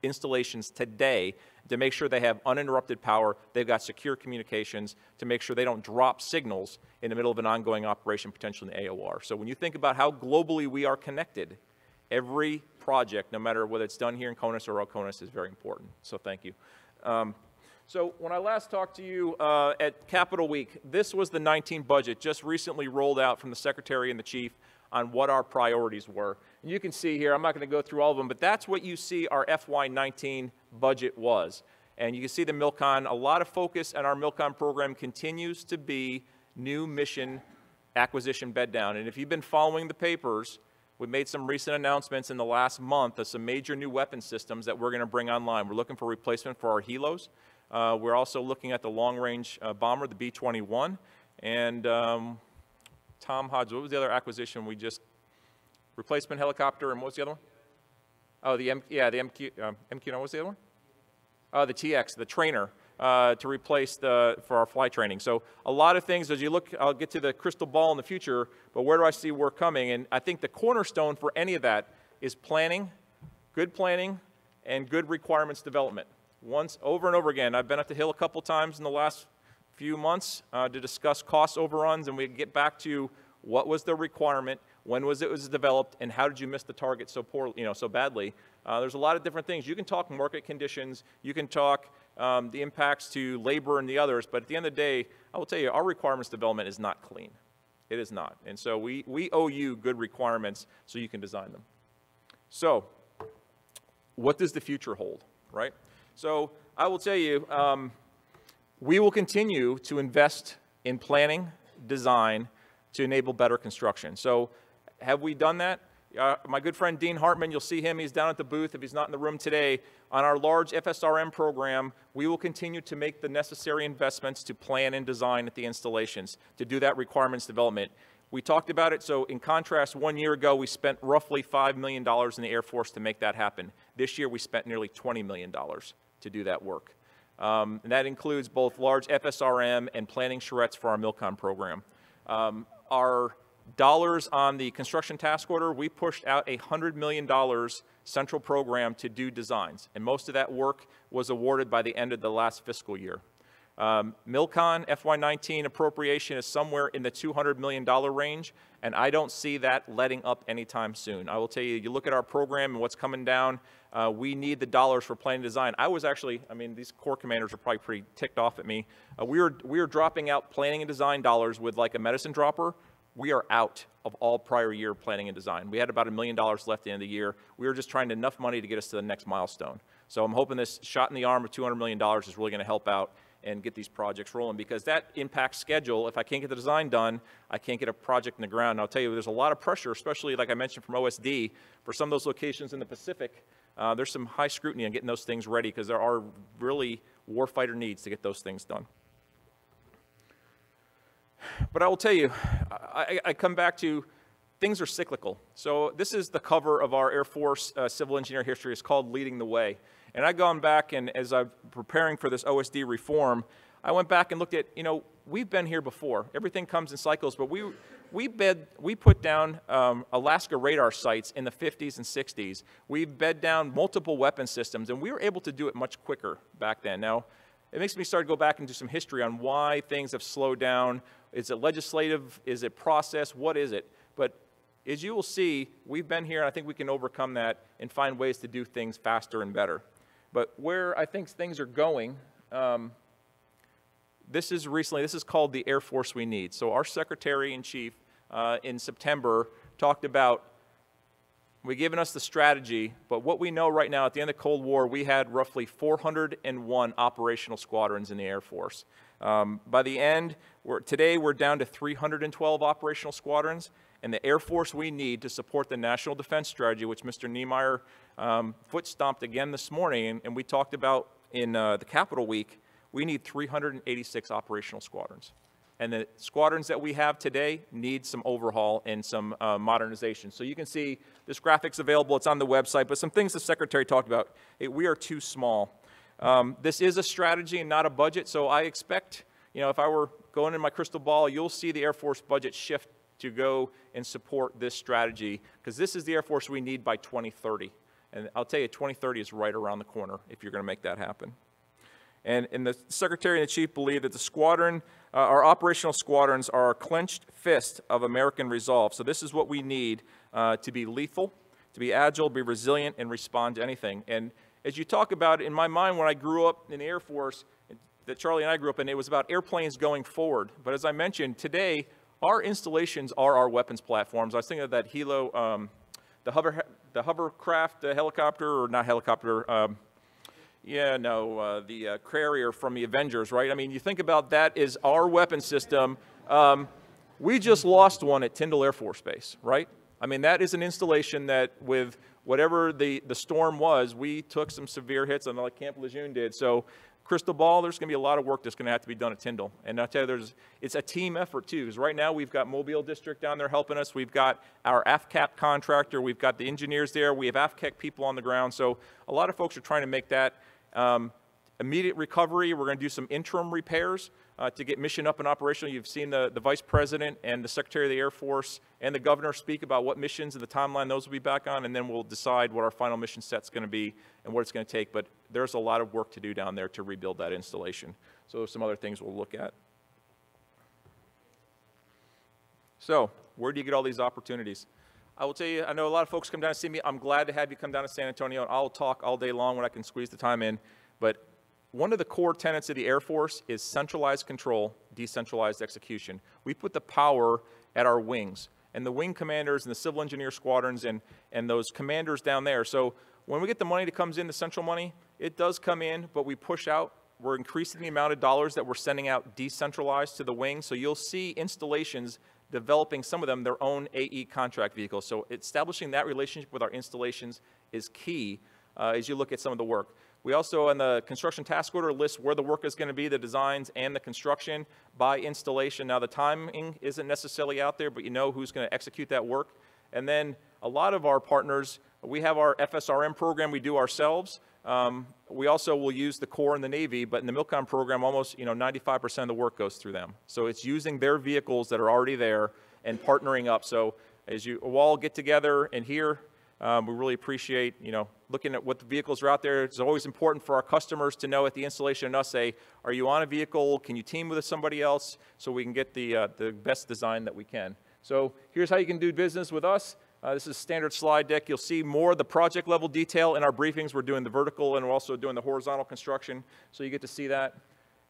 installations today to make sure they have uninterrupted power, they've got secure communications to make sure they don't drop signals in the middle of an ongoing operation, potentially in AOR. So when you think about how globally we are connected, every project, no matter whether it's done here in CONUS or OCONUS, is very important. So thank you. So when I last talked to you at Capital Week, this was the 19 budget just recently rolled out from the Secretary and the Chief on what our priorities were. And you can see here, I'm not going to go through all of them, but that's what you see our FY19 budget was. And you can see the MILCON, a lot of focus on our MILCON program continues to be new mission acquisition bed down. And if you've been following the papers, we made some recent announcements in the last month of some major new weapon systems that we're going to bring online. We're looking for replacement for our helos. We're also looking at the long-range bomber, the B-21, and Tom Hodge, what was the other acquisition we just, replacement helicopter, and what was the other one? Oh, the MQ, no, what was the other one? Oh, the TX, the trainer, to replace for our flight training. So a lot of things as you look, I'll get to the crystal ball in the future, but where do I see work coming? And I think the cornerstone for any of that is planning, and good requirements development. Once, over and over again, I've been up the Hill a couple times in the last few months to discuss cost overruns, and we get back to what was the requirement, when was it developed, and how did you miss the target so so badly. There's a lot of different things. You can talk market conditions, you can talk the impacts to labor and the others, but at the end of the day, I will tell you, our requirements development is not clean. It is not. And so we owe you good requirements so you can design them. So what does the future hold, right? So I will tell you, we will continue to invest in planning, design, to enable better construction. So have we done that? My good friend Dean Hartman, you'll see him, he's down at the booth if he's not in the room today. On our large FSRM program, we will continue to make the necessary investments to plan and design at the installations. To do that requirements development. We talked about it, so in contrast, 1 year ago we spent roughly $5 million in the Air Force to make that happen. This year we spent nearly $20 million to do that work. And that includes both large FSRM and planning charrettes for our MILCON program. Our dollars on the construction task order, we pushed out a $100 million central program to do designs, and most of that work was awarded by the end of the last fiscal year. MILCON FY19 appropriation is somewhere in the $200 million range, and I don't see that letting up anytime soon. I will tell you, you look at our program and what's coming down, we need the dollars for planning design. I was actually, I mean, these Corps commanders are probably pretty ticked off at me. We were dropping out planning and design dollars with like a medicine dropper. We are out of all prior year planning and design. We had about $1 million left at the end of the year. We were just trying enough money to get us to the next milestone. So I'm hoping this shot in the arm of $200 million is really going to help out and get these projects rolling, because that impacts schedule. If I can't get the design done, I can't get a project in the ground. And I'll tell you, there's a lot of pressure, especially like I mentioned from OSD, for some of those locations in the Pacific. There's some high scrutiny on getting those things ready, because there are really warfighter needs to get those things done. But I will tell you, I come back to things are cyclical. So this is the cover of our Air Force civil engineer history. It's called Leading the Way. And I've gone back, and as I'm preparing for this OSD reform, I went back and looked at, you know, we've been here before. Everything comes in cycles, but we put down Alaska radar sites in the 50s and 60s. We bed down multiple weapon systems, and we were able to do it much quicker back then. Now, it makes me start to go back into some history on why things have slowed down. Is it legislative? Is it process? What is it? But as you will see, we've been here, and I think we can overcome that and find ways to do things faster and better. But where I think things are going, this is called the Air Force we need. So our Secretary-in-Chief in September talked about, we've given us the strategy, but what we know right now, at the end of the Cold War, we had roughly 401 operational squadrons in the Air Force. By the end, today we're down to 312 operational squadrons, and the Air Force we need to support the National Defense Strategy, which Mr. Niemeyer foot-stomped again this morning, and we talked about in the Capitol Week, we need 386 operational squadrons. And the squadrons that we have today need some overhaul and some modernization. So you can see this graphic's available, it's on the website, but some things the Secretary talked about. Hey, we are too small. This is a strategy and not a budget, so I expect, you know, if I were going in my crystal ball, you'll see the Air Force budget shift to go and support this strategy, because this is the Air Force we need by 2030. And I'll tell you, 2030 is right around the corner if you're going to make that happen. And the Secretary and the Chief believe that the squadron, our operational squadrons are a clenched fist of American resolve. So this is what we need to be lethal, to be agile, be resilient, and respond to anything. And as you talk about, in my mind, when I grew up in the Air Force, that Charlie and I grew up in, it was about airplanes going forward. But as I mentioned, today, our installations are our weapons platforms. I was thinking of that helo, the hovercraft, the helicopter, or not helicopter, the carrier from the Avengers, right? I mean, you think about that as our weapon system. We just lost one at Tyndall Air Force Base, right? I mean, that is an installation that with whatever the storm was, we took some severe hits, like Camp Lejeune did. So crystal ball, there's going to be a lot of work that's going to have to be done at Tyndall. And I'll tell you, it's a team effort, too, because right now we've got Mobile District down there helping us. We've got our AFCAP contractor. We've got the engineers there. We have AFCAP people on the ground. So a lot of folks are trying to make that immediate recovery. We're going to do some interim repairs to get mission up and operational. You've seen the Vice President and the Secretary of the Air Force and the Governor speak about what missions and the timeline those will be back on, and then we'll decide what our final mission set's going to be and what it's going to take. But there's a lot of work to do down there to rebuild that installation. So there's some other things we'll look at. So where do you get all these opportunities? I will tell you, I know a lot of folks come down to see me. I'm glad to have you come down to San Antonio. I'll talk all day long when I can squeeze the time in. But one of the core tenets of the Air Force is centralized control, decentralized execution. We put the power at our wings, and the wing commanders and the civil engineer squadrons and those commanders down there. So when we get the money that comes in, the central money, it does come in, but we push out. We're increasing the amount of dollars that we're sending out decentralized to the wing. So you'll see installations developing some of them their own AE contract vehicles. So establishing that relationship with our installations is key as you look at some of the work. We also, in the construction task order, list where the work is going to be, the designs and the construction by installation. Now, the timing isn't necessarily out there, but you know who's going to execute that work. And then a lot of our partners, we have our FSRM program we do ourselves. We also will use the Corps and the Navy, but in the Milcom program, almost 95% of the work goes through them. So it's using their vehicles that are already there and partnering up. So as you all get together and here, we really appreciate, looking at what the vehicles are out there. It's always important for our customers to know at the installation and us say, are you on a vehicle? Can you team with somebody else so we can get the best design that we can? So here's how you can do business with us. This is a standard slide deck. You'll see more of the project level detail in our briefings. We're doing the vertical and we're also doing the horizontal construction. So you get to see that.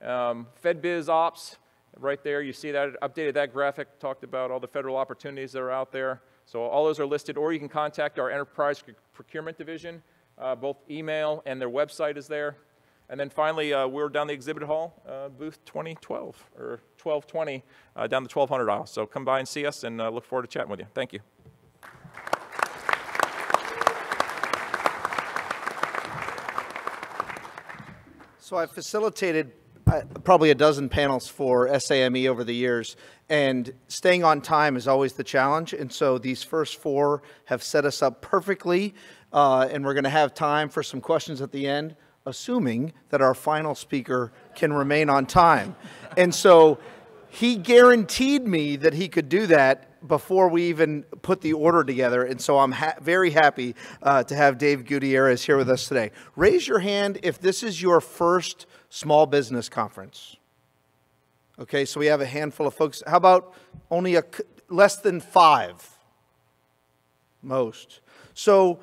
FedBiz Ops, right there. You see that, updated that graphic, talked about all the federal opportunities that are out there. So all those are listed, or you can contact our Enterprise Procurement Division. Both email and their website is there. And then finally, we're down the exhibit hall, booth 2012, or 1220, down the 1200 aisle. So come by and see us, and look forward to chatting with you. Thank you. So I've facilitated probably a dozen panels for SAME over the years, and staying on time is always the challenge. And so these first 4 have set us up perfectly, and we're going to have time for some questions at the end, assuming that our final speaker can remain on time. And so he guaranteed me that he could do that before we even put the order together, and so I'm very happy to have Dave Gutierrez here with us today. Raise your hand if this is your first small business conference. Okay, so we have a handful of folks. How about only less than 5? Most. So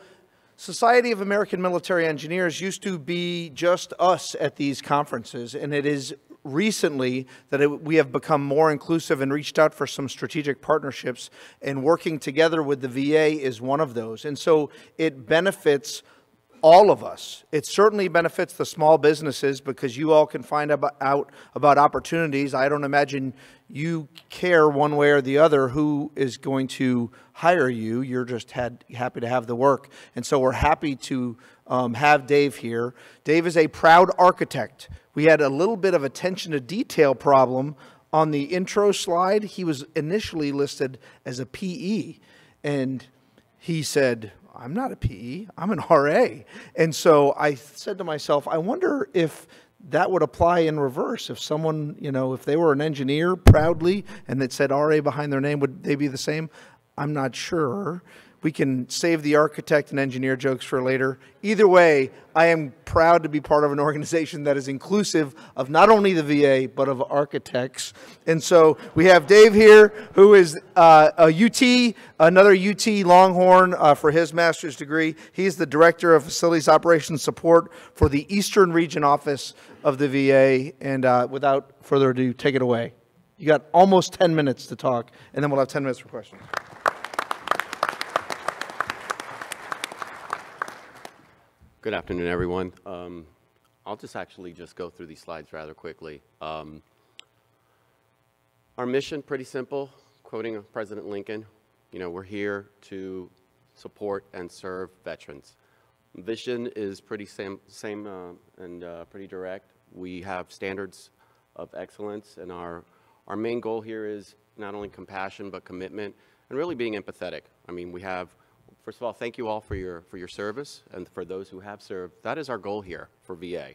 Society of American Military Engineers used to be just us at these conferences, and it is recently that we have become more inclusive and reached out for some strategic partnerships, and working together with the VA is one of those. And so it benefits all of us. It certainly benefits the small businesses because you all can find out about opportunities. I don't imagine you care one way or the other who is going to hire you. You're just happy to have the work. And so we're happy to have Dave here. Dave is a proud architect. We had a little bit of attention to detail problem on the intro slide. He was initially listed as a PE, and he said, I'm not a PE, I'm an RA. And so I said to myself, I wonder if that would apply in reverse. If someone, if they were an engineer proudly and it said RA behind their name, would they be the same? I'm not sure. We can save the architect and engineer jokes for later. Either way, I am proud to be part of an organization that is inclusive of not only the VA, but of architects. And so we have Dave here, who is another UT Longhorn for his master's degree. He's the Director of Facilities Operations Support for the Eastern Region Office of the VA. And without further ado, take it away. You got almost 10 minutes to talk, and then we'll have 10 minutes for questions. Good afternoon, everyone. I'll just go through these slides rather quickly. Our mission, pretty simple, quoting President Lincoln, we're here to support and serve veterans. Vision is pretty same and pretty direct. We have standards of excellence, and our main goal here is not only compassion, but commitment, and really being empathetic. I mean, we have, first of all, thank you all for your service, and for those who have served. That is our goal here for VA.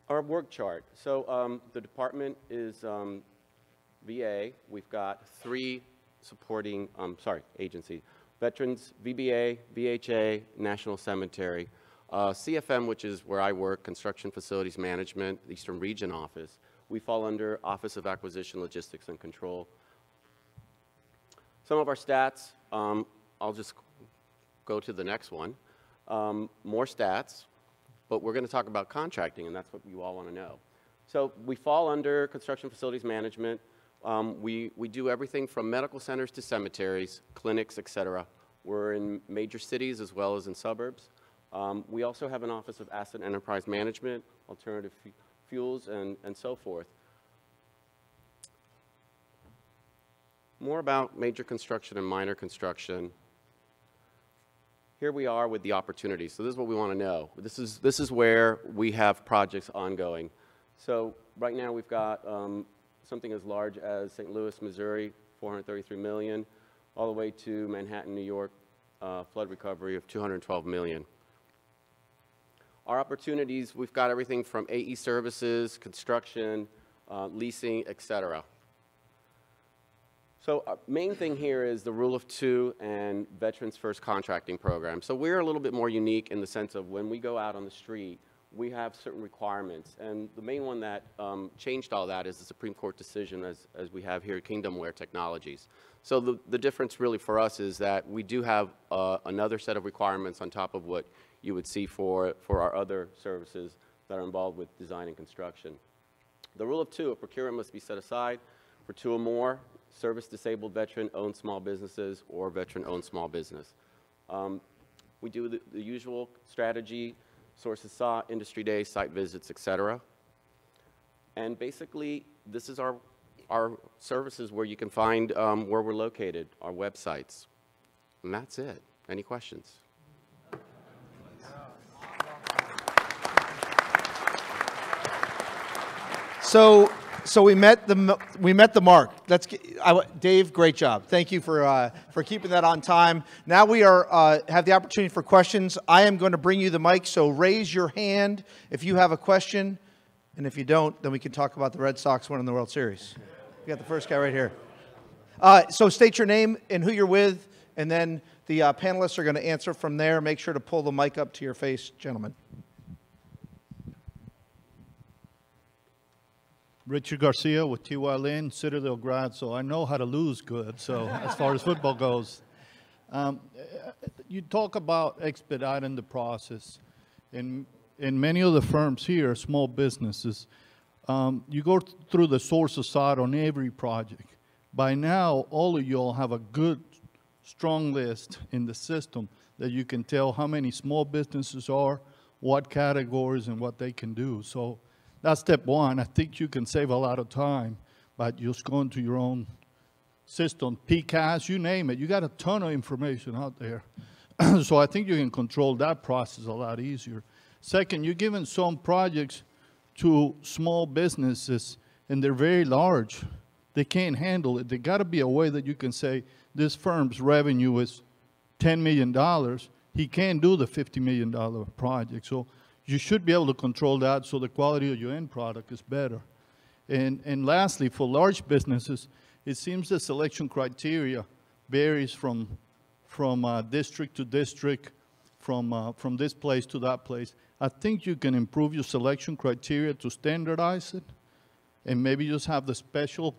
Our work chart. So the department is VA. We've got 3 supporting, agency. Veterans, VBA, VHA, National Cemetery. CFM, which is where I work, Construction Facilities Management, Eastern Region Office. We fall under Office of Acquisition, Logistics, and Control. Some of our stats. I'll just go to the next one. More stats, but we're going to talk about contracting, and that's what you all want to know. So we fall under Construction Facilities Management. We do everything from medical centers to cemeteries, clinics, etc. We're in major cities as well as in suburbs. We also have an Office of Asset Enterprise Management, alternative fuels, and so forth. more about major construction and minor construction. Here we are with the opportunities. So this is what we want to know. This is where we have projects ongoing. So right now we've got something as large as St. Louis, Missouri, $433 million, all the way to Manhattan, New York, flood recovery of $212 million. Our opportunities, we've got everything from AE services, construction, leasing, et cetera. So our main thing here is the Rule of Two and Veterans First Contracting Program. So we're a little bit more unique in the sense of when we go out on the street, we have certain requirements. And the main one that changed all that is the Supreme Court decision as we have here at Kingdomware Technologies. So the difference really for us is that we do have another set of requirements on top of what you would see for our other services that are involved with design and construction. The Rule of Two, a procurement must be set aside for two or more service-disabled veteran-owned small businesses or veteran-owned small business. We do the usual strategy, sources sought, industry days, site visits, et cetera. And basically, this is our services where you can find where we're located, our websites. And that's it. Any questions? So we met the mark. Dave, great job. Thank you for keeping that on time. Now we have the opportunity for questions. I am going to bring you the mic, so raise your hand if you have a question, and if you don't, then we can talk about the Red Sox winning the World Series. We got the first guy right here. So state your name and who you're with, and then the panelists are going to answer from there. Make sure to pull the mic up to your face, gentlemen. Richard Garcia with TY Lynn, Citadel grad, so I know how to lose good, so as far as football goes. You talk about expediting the process. In many of the firms here, small businesses, you go through the sources sought on every project. By now, all of you all have a good, strong list in the system that you can tell how many small businesses are, what categories, and what they can do. So that's step one. I think you can save a lot of time by just going to your own system, PCAS, you name it. You got a ton of information out there. So I think you can control that process a lot easier. Second, you're giving some projects to small businesses, and they're very large. They can't handle it. There got to be a way that you can say, this firm's revenue is $10 million. He can't do the $50 million project. So you should be able to control that so the quality of your end product is better. And lastly, for large businesses, it seems the selection criteria varies from district to district, from this place to that place. I think you can improve your selection criteria to standardize it, and maybe just have the special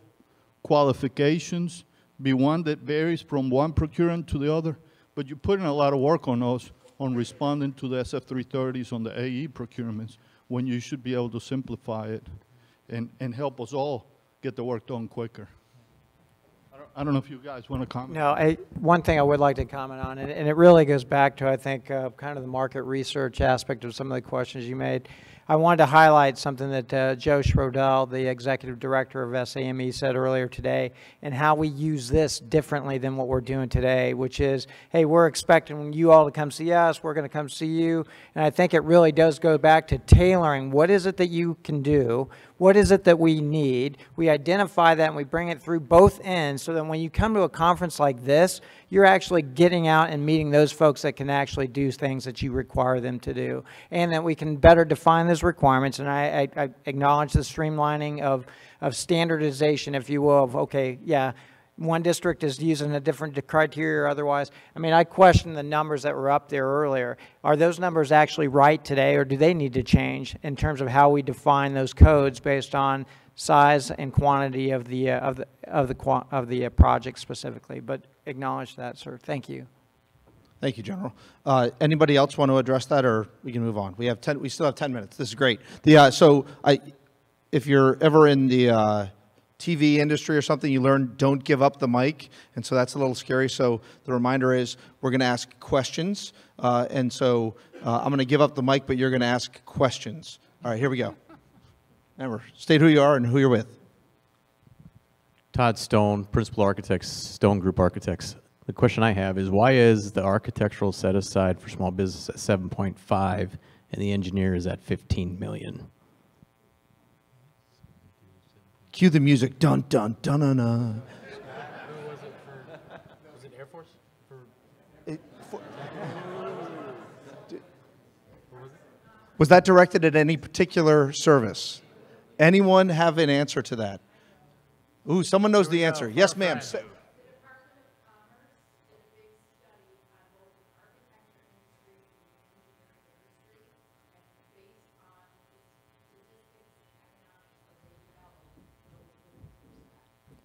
qualifications be one that varies from one procurement to the other. But you're putting a lot of work on us on responding to the SF-330s on the AE procurements, when you should be able to simplify it and help us all get the work done quicker. I don't know if you guys want to comment. No, one thing I would like to comment on, and it really goes back to, I think, kind of the market research aspect of some of the questions you made. I wanted to highlight something that Joe Schrodel, the executive director of SAME, said earlier today, and how we use this differently than what we're doing today, which is, hey, we're expecting you all to come see us, we're going to come see you, and I think it really does go back to tailoring. What is it that you can do? What is it that we need? We identify that and we bring it through both ends so that when you come to a conference like this, you're actually getting out and meeting those folks that can actually do things that you require them to do, and that we can better define those requirements. And I acknowledge the streamlining of standardization, if you will, of, okay, yeah, one district is using a different criteria or otherwise. I mean, I question the numbers that were up there earlier. Are those numbers actually right today, or do they need to change in terms of how we define those codes based on size and quantity of the project specifically? But acknowledge that, sir. Thank you. Thank you, General. Anybody else want to address that, or we can move on? We still have 10 minutes. This is great. If you're ever in the TV industry or something, you learn don't give up the mic, and so that's a little scary. So the reminder is we're going to ask questions, and so I'm going to give up the mic, but you're going to ask questions. All right, here we go. Remember, state who you are and who you're with. Todd Stone, Principal Architects, Stone Group Architects. The question I have is, why is the architectural set aside for small business at 7.5 and the engineer is at 15 million? Cue the music. Dun, dun, dun, dun, dun. Was it Air Force? Was that directed at any particular service? Anyone have an answer to that? Ooh, someone knows the answer. Yes, ma'am.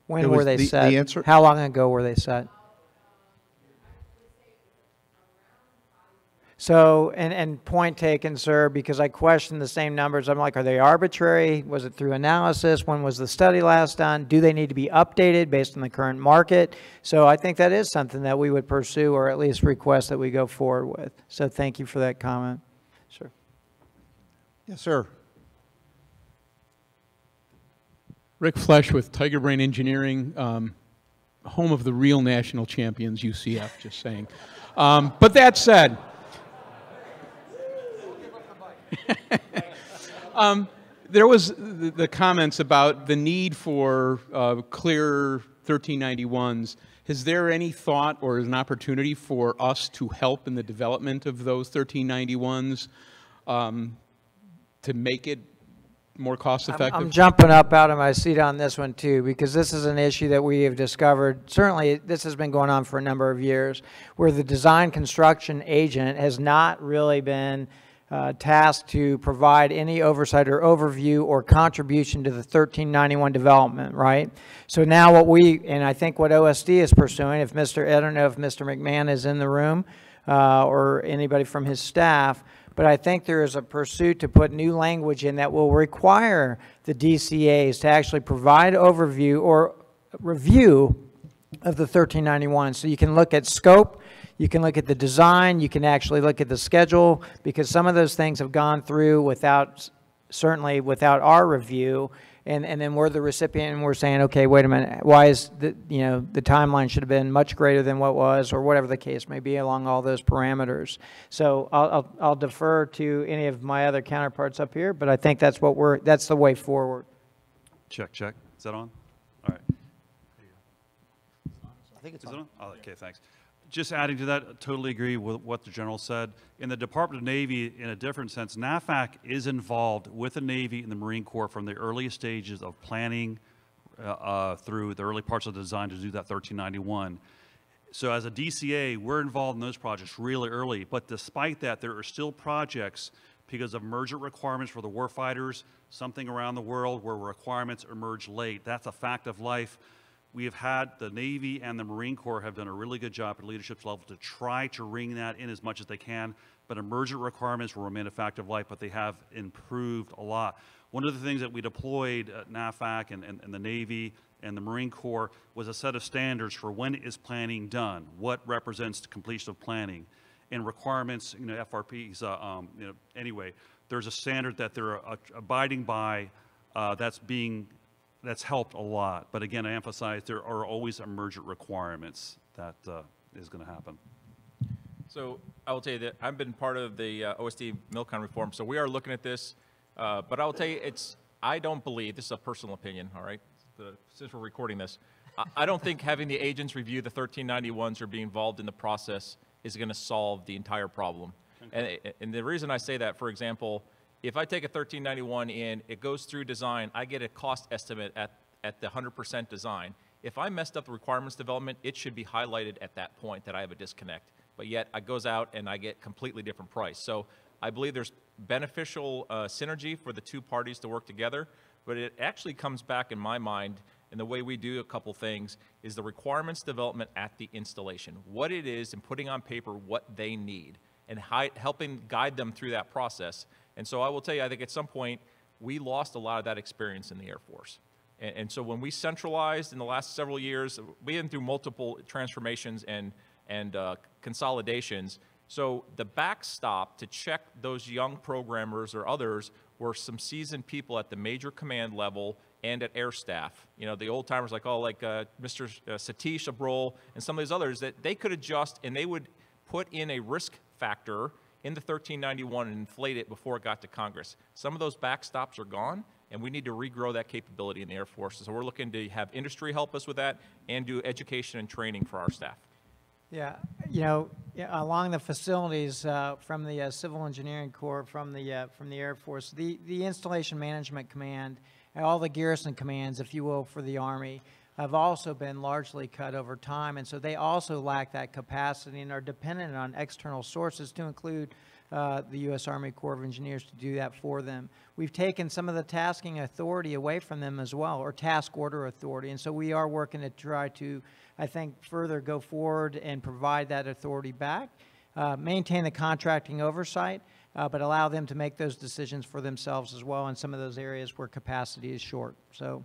When were they set? The answer? How long ago were they set? So, and point taken, sir, because I questioned the same numbers. I'm like, are they arbitrary? Was it through analysis? When was the study last done? Do they need to be updated based on the current market? So I think that is something that we would pursue, or at least request that we go forward with. So thank you for that comment. Sure. Yes, sir. Rick Flesch with Tiger Brain Engineering, home of the real national champions, UCF, just saying. But that said, there was the comments about the need for clear 1391s. Is there any thought or an opportunity for us to help in the development of those 1391s to make it more cost effective? I'm jumping up out of my seat on this one too, because this is an issue that we have discovered. Certainly this has been going on for a number of years, where the design construction agent has not really been tasked to provide any oversight or overview or contribution to the 1391 development, right? So now what and I think what OSD is pursuing, I don't know if Mr. McMahon is in the room or anybody from his staff, but I think there is a pursuit to put new language in that will require the DCAs to actually provide overview or review of the 1391. So you can look at scope, you can look at the design, you can actually look at the schedule, because some of those things have gone through certainly without our review, and then we're the recipient and we're saying, okay, wait a minute, why is the timeline should have been much greater than what was, or whatever the case may be along all those parameters. So I'll defer to any of my other counterparts up here, but I think that's the way forward. Check, check. Is that on? All right. I think it's on. Is it on? Oh, okay, thanks. Just adding to that, totally agree with what the General said. In the Department of Navy, in a different sense, NAFAC is involved with the Navy and the Marine Corps from the earliest stages of planning through the early parts of the design to do that 1391. So as a DCA, we're involved in those projects really early, but despite that, there are still projects because of emergent requirements for the warfighters, something around the world where requirements emerge late. That's a fact of life. We have had the Navy and the Marine Corps have done a really good job at leadership level to try to ring that in as much as they can, but emergent requirements will remain a fact of life, but they have improved a lot. One of the things that we deployed at NAFAC and the Navy and the Marine Corps was a set of standards for when is planning done, what represents the completion of planning, and requirements, FRPs, anyway, there's a standard that they're abiding by that's helped a lot. But again, I emphasize there are always emergent requirements that is going to happen. So I will tell you that I've been part of the OSD Milcon reform, so we are looking at this. But I will tell you, I don't believe, this is a personal opinion, all right, since we're recording this, I don't think having the agents review the 1391s or be involved in the process is going to solve the entire problem. Okay. And the reason I say that, for example, if I take a 1391 in, it goes through design, I get a cost estimate at the 100% design. If I messed up the requirements development, it should be highlighted at that point that I have a disconnect. But yet, it goes out and I get completely different price. So I believe there's beneficial synergy for the two parties to work together, but it actually comes back in my mind, and the way we do a couple things is the requirements development at the installation. What it is and putting on paper what they need and helping guide them through that process. And so I will tell you, I think at some point, we lost a lot of that experience in the Air Force. And so when we centralized in the last several years, we went through multiple transformations and consolidations. So the backstop to check those young programmers or others were some seasoned people at the major command level and at air staff. You know, the old timers like Mr. Satish Abrol and some of these others, that they could adjust and they would put in a risk factor in the 1391 and inflate it before it got to Congress. Some of those backstops are gone, and we need to regrow that capability in the Air Force. So we're looking to have industry help us with that and do education and training for our staff. Yeah, you know, along the facilities from the Civil Engineering Corps, from the Air Force, the Installation Management Command, and all the garrison commands, if you will, for the Army, have also been largely cut over time, and so they also lack that capacity and are dependent on external sources, to include the U.S. Army Corps of Engineers, to do that for them. We've taken some of the tasking authority away from them as well, or task order authority, and so we are working to try to, I think, further go forward and provide that authority back, maintain the contracting oversight, but allow them to make those decisions for themselves as well in some of those areas where capacity is short. So.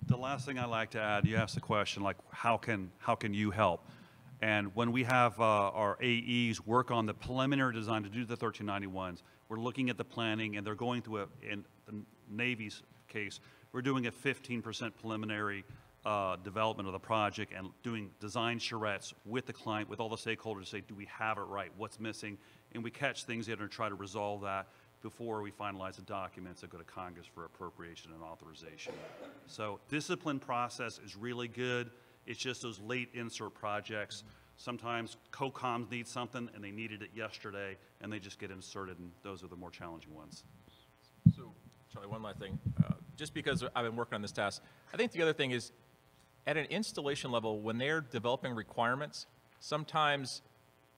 The last thing I'd like to add, you asked the question, like, how can you help? And when we have our AEs work on the preliminary design to do the 1391s, we're looking at the planning, and they're going through in the Navy's case, we're doing a 15% preliminary development of the project and doing design charrettes with the client, with all the stakeholders to say, do we have it right? What's missing? And we catch things in and try to resolve that before we finalize the documents that go to Congress for appropriation and authorization. So discipline process is really good. It's just those late insert projects. Sometimes COCOMs need something and they needed it yesterday and they just get inserted, and those are the more challenging ones. So, Charlie, one last thing. Just because I've been working on this task, I think the other thing is at an installation level, when they're developing requirements, sometimes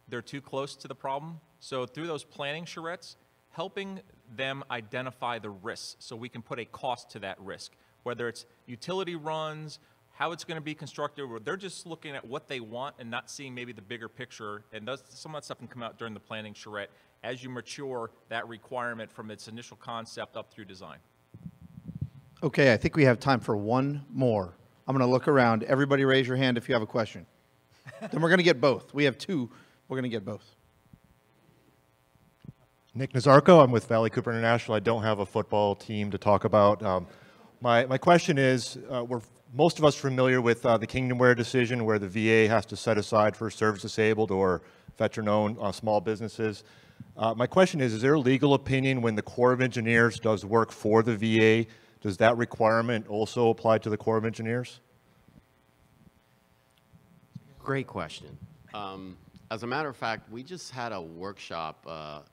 they're too close to the problem. So through those planning charrettes, helping them identify the risks so we can put a cost to that risk, whether it's utility runs, how it's going to be constructed, or they're just looking at what they want and not seeing maybe the bigger picture. And some of that stuff can come out during the planning charrette as you mature that requirement from its initial concept up through design. Okay, I think we have time for one more. I'm going to look around. Everybody raise your hand if you have a question. Then we're going to get both. We have two. We're going to get both. Nick Nazarko, I'm with Valley Cooper International. I don't have a football team to talk about. My question is, we're most of us familiar with the Kingdomware decision, where the VA has to set aside for service-disabled or veteran-owned small businesses. My question is there a legal opinion when the Corps of Engineers does work for the VA? Does that requirement also apply to the Corps of Engineers? Great question. As a matter of fact, we just had a workshop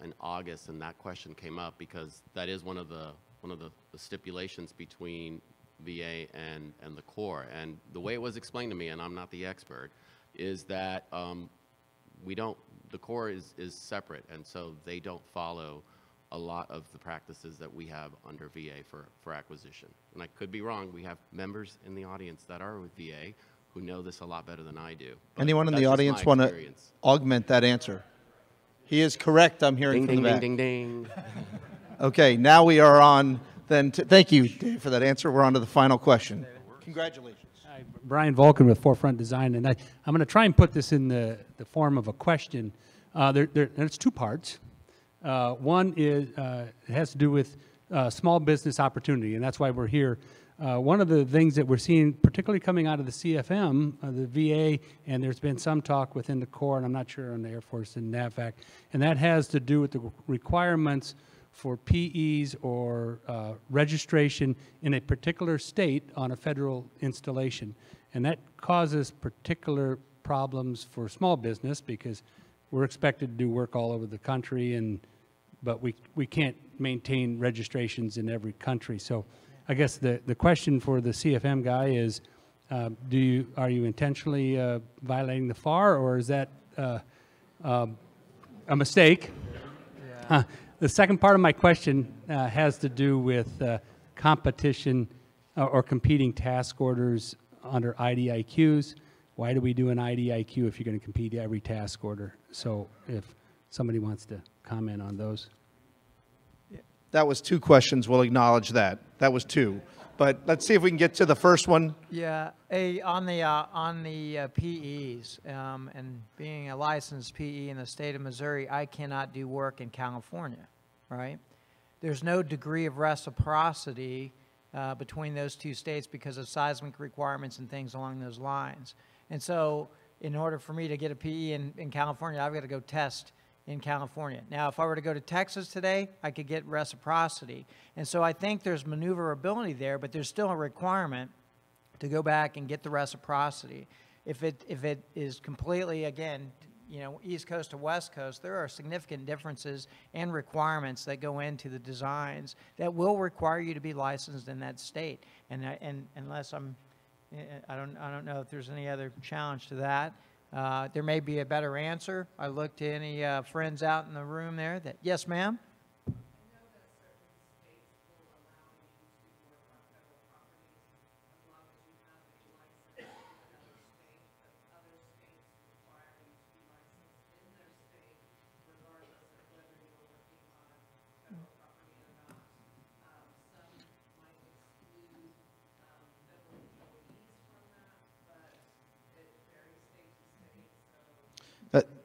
in August, and that question came up because that is one of the stipulations between VA and the Corps. And the way it was explained to me, and I'm not the expert, is that the Corps is separate, and so they don't follow a lot of the practices that we have under VA for acquisition. And I could be wrong. We have members in the audience that are with VA who know this a lot better than I do. But anyone in the audience want to augment that answer? He is correct, I'm hearing from the back. Ding, ding, ding. Okay, now we are on, then, thank you, Dave, for that answer. We're on to the final question. Congratulations. Hi, Brian Vulcan with Forefront Design, and I'm going to try and put this in the form of a question. There's two parts. One is, it has to do with small business opportunity, and that's why we're here. One of the things that we're seeing, particularly coming out of the CFM, the VA, and there's been some talk within the Corps, and I'm not sure on the Air Force and NAVFAC, and that has to do with the requirements for PEs or registration in a particular state on a federal installation. And that causes particular problems for small business because we're expected to do work all over the country, but we can't maintain registrations in every country. So I guess the question for the CFM guy is, are you intentionally violating the FAR, or is that a mistake? Yeah. The second part of my question has to do with competition or competing task orders under IDIQs. Why do we do an IDIQ if you're going to compete every task order? So if somebody wants to comment on those. That was two questions. We'll acknowledge that. That was two. But let's see if we can get to the first one. Yeah, on the PEs, and being a licensed PE in the state of Missouri, I cannot do work in California, right? There's no degree of reciprocity between those two states because of seismic requirements and things along those lines. And so in order for me to get a PE in California, I've got to go test in California. Now, if I were to go to Texas today, I could get reciprocity. And so I think there's maneuverability there, but there's still a requirement to go back and get the reciprocity. If it is completely, again, you know, East Coast to West Coast, there are significant differences and requirements that go into the designs that will require you to be licensed in that state. And unless I don't know if there's any other challenge to that. There may be a better answer. I look to any friends out in the room there that, yes, ma'am?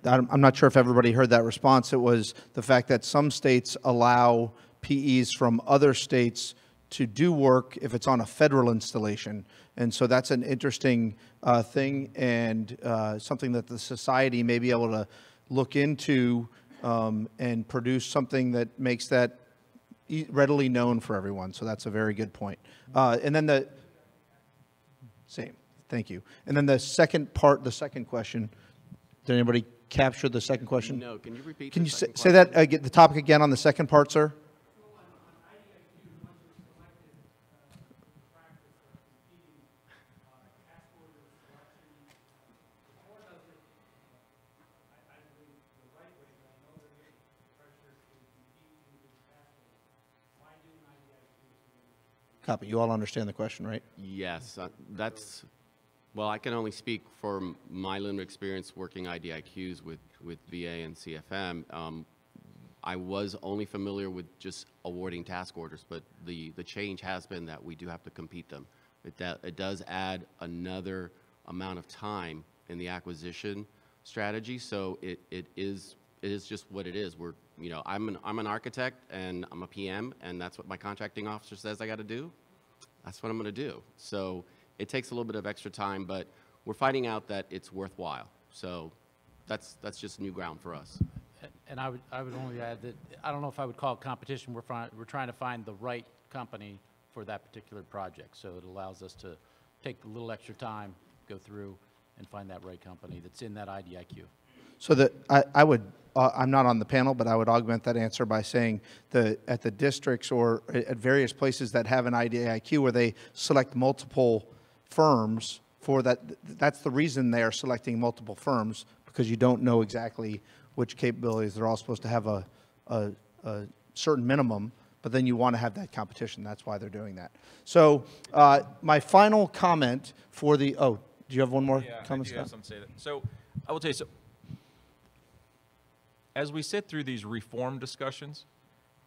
I'm not sure if everybody heard that response. It was the fact that some states allow PEs from other states to do work if it's on a federal installation. And so that's an interesting thing, and something that the society may be able to look into and produce something that makes that readily known for everyone. So that's a very good point. And then same, thank you. And then the second part, the second question, did anybody capture the second question? No, can you repeat? Can you say that the topic again on the second part, sir? Copy. You all understand the question, right? Yes, that's, well, I can only speak for my limited experience working IDIQs with VA and CFM. I was only familiar with just awarding task orders, but the change has been that we do have to compete them. It does add another amount of time in the acquisition strategy, so it is just what it is. We're, you know, I'm an architect and I'm a PM, and that's what my contracting officer says I got to do. That's what I'm going to do. So it takes a little bit of extra time, but we're finding out that it's worthwhile. So that's just new ground for us. And I would only add that I don't know if I would call it competition. We're trying to find the right company for that particular project. So it allows us to take a little extra time, go through, and find that right company that's in that IDIQ. So that I would, I'm not on the panel, but I would augment that answer by saying at the districts or at various places that have an IDIQ where they select multiple firms for that, that's the reason they are selecting multiple firms, because you don't know exactly which capabilities. They're all supposed to have a certain minimum, but then you want to have that competition. That's why they're doing that. So my final comment for the, oh, do you have one more comment, Scott? Yeah, I do have something to say that. So I will tell you, so as we sit through these reform discussions,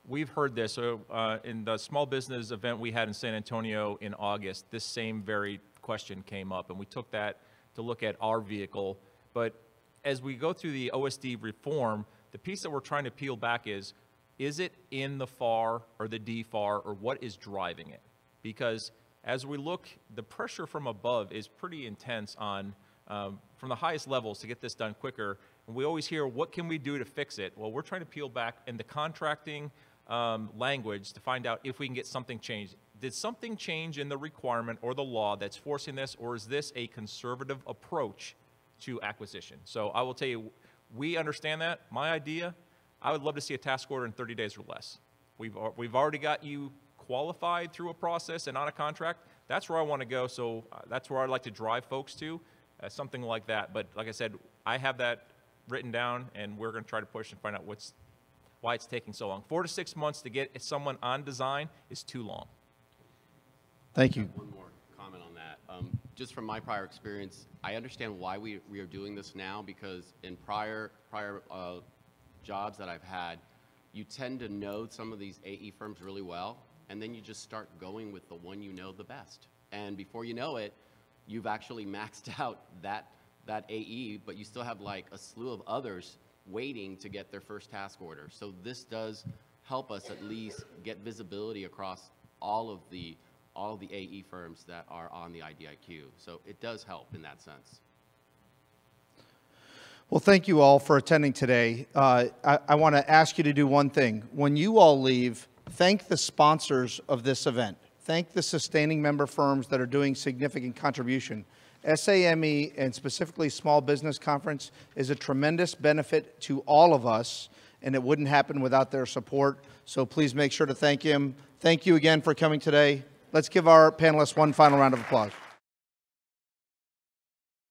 we've heard this. So in the small business event we had in San Antonio in August, this same very question came up, and we took that to look at our vehicle. But as we go through the OSD reform, the piece that we're trying to peel back is it in the FAR or the DFAR, or what is driving it? Because as we look, the pressure from above is pretty intense on, from the highest levels to get this done quicker. And we always hear, what can we do to fix it? Well, we're trying to peel back in the contracting language to find out if we can get something changed. Did something change in the requirement or the law that's forcing this, or is this a conservative approach to acquisition? So I will tell you, we understand that. My idea, I would love to see a task order in 30 days or less. We've already got you qualified through a process and on a contract. That's where I want to go, so that's where I'd like to drive folks to, something like that. But like I said, I have that written down, and we're going to try to push and find out why it's taking so long. 4 to 6 months to get someone on design is too long. Thank you. One more comment on that. Just from my prior experience, I understand why we are doing this now, because in prior jobs that I've had, you tend to know some of these AE firms really well, and then you just start going with the one you know the best. And before you know it, you've actually maxed out that AE, but you still have like a slew of others waiting to get their first task order. So this does help us at least get visibility across all of the all the AE firms that are on the IDIQ. So it does help in that sense. Well, thank you all for attending today. I want to ask you to do one thing. When you all leave, thank the sponsors of this event. Thank the sustaining member firms that are doing significant contribution. SAME, and specifically Small Business Conference, is a tremendous benefit to all of us, and it wouldn't happen without their support. So please make sure to thank him. Thank you again for coming today. Let's give our panelists one final round of applause.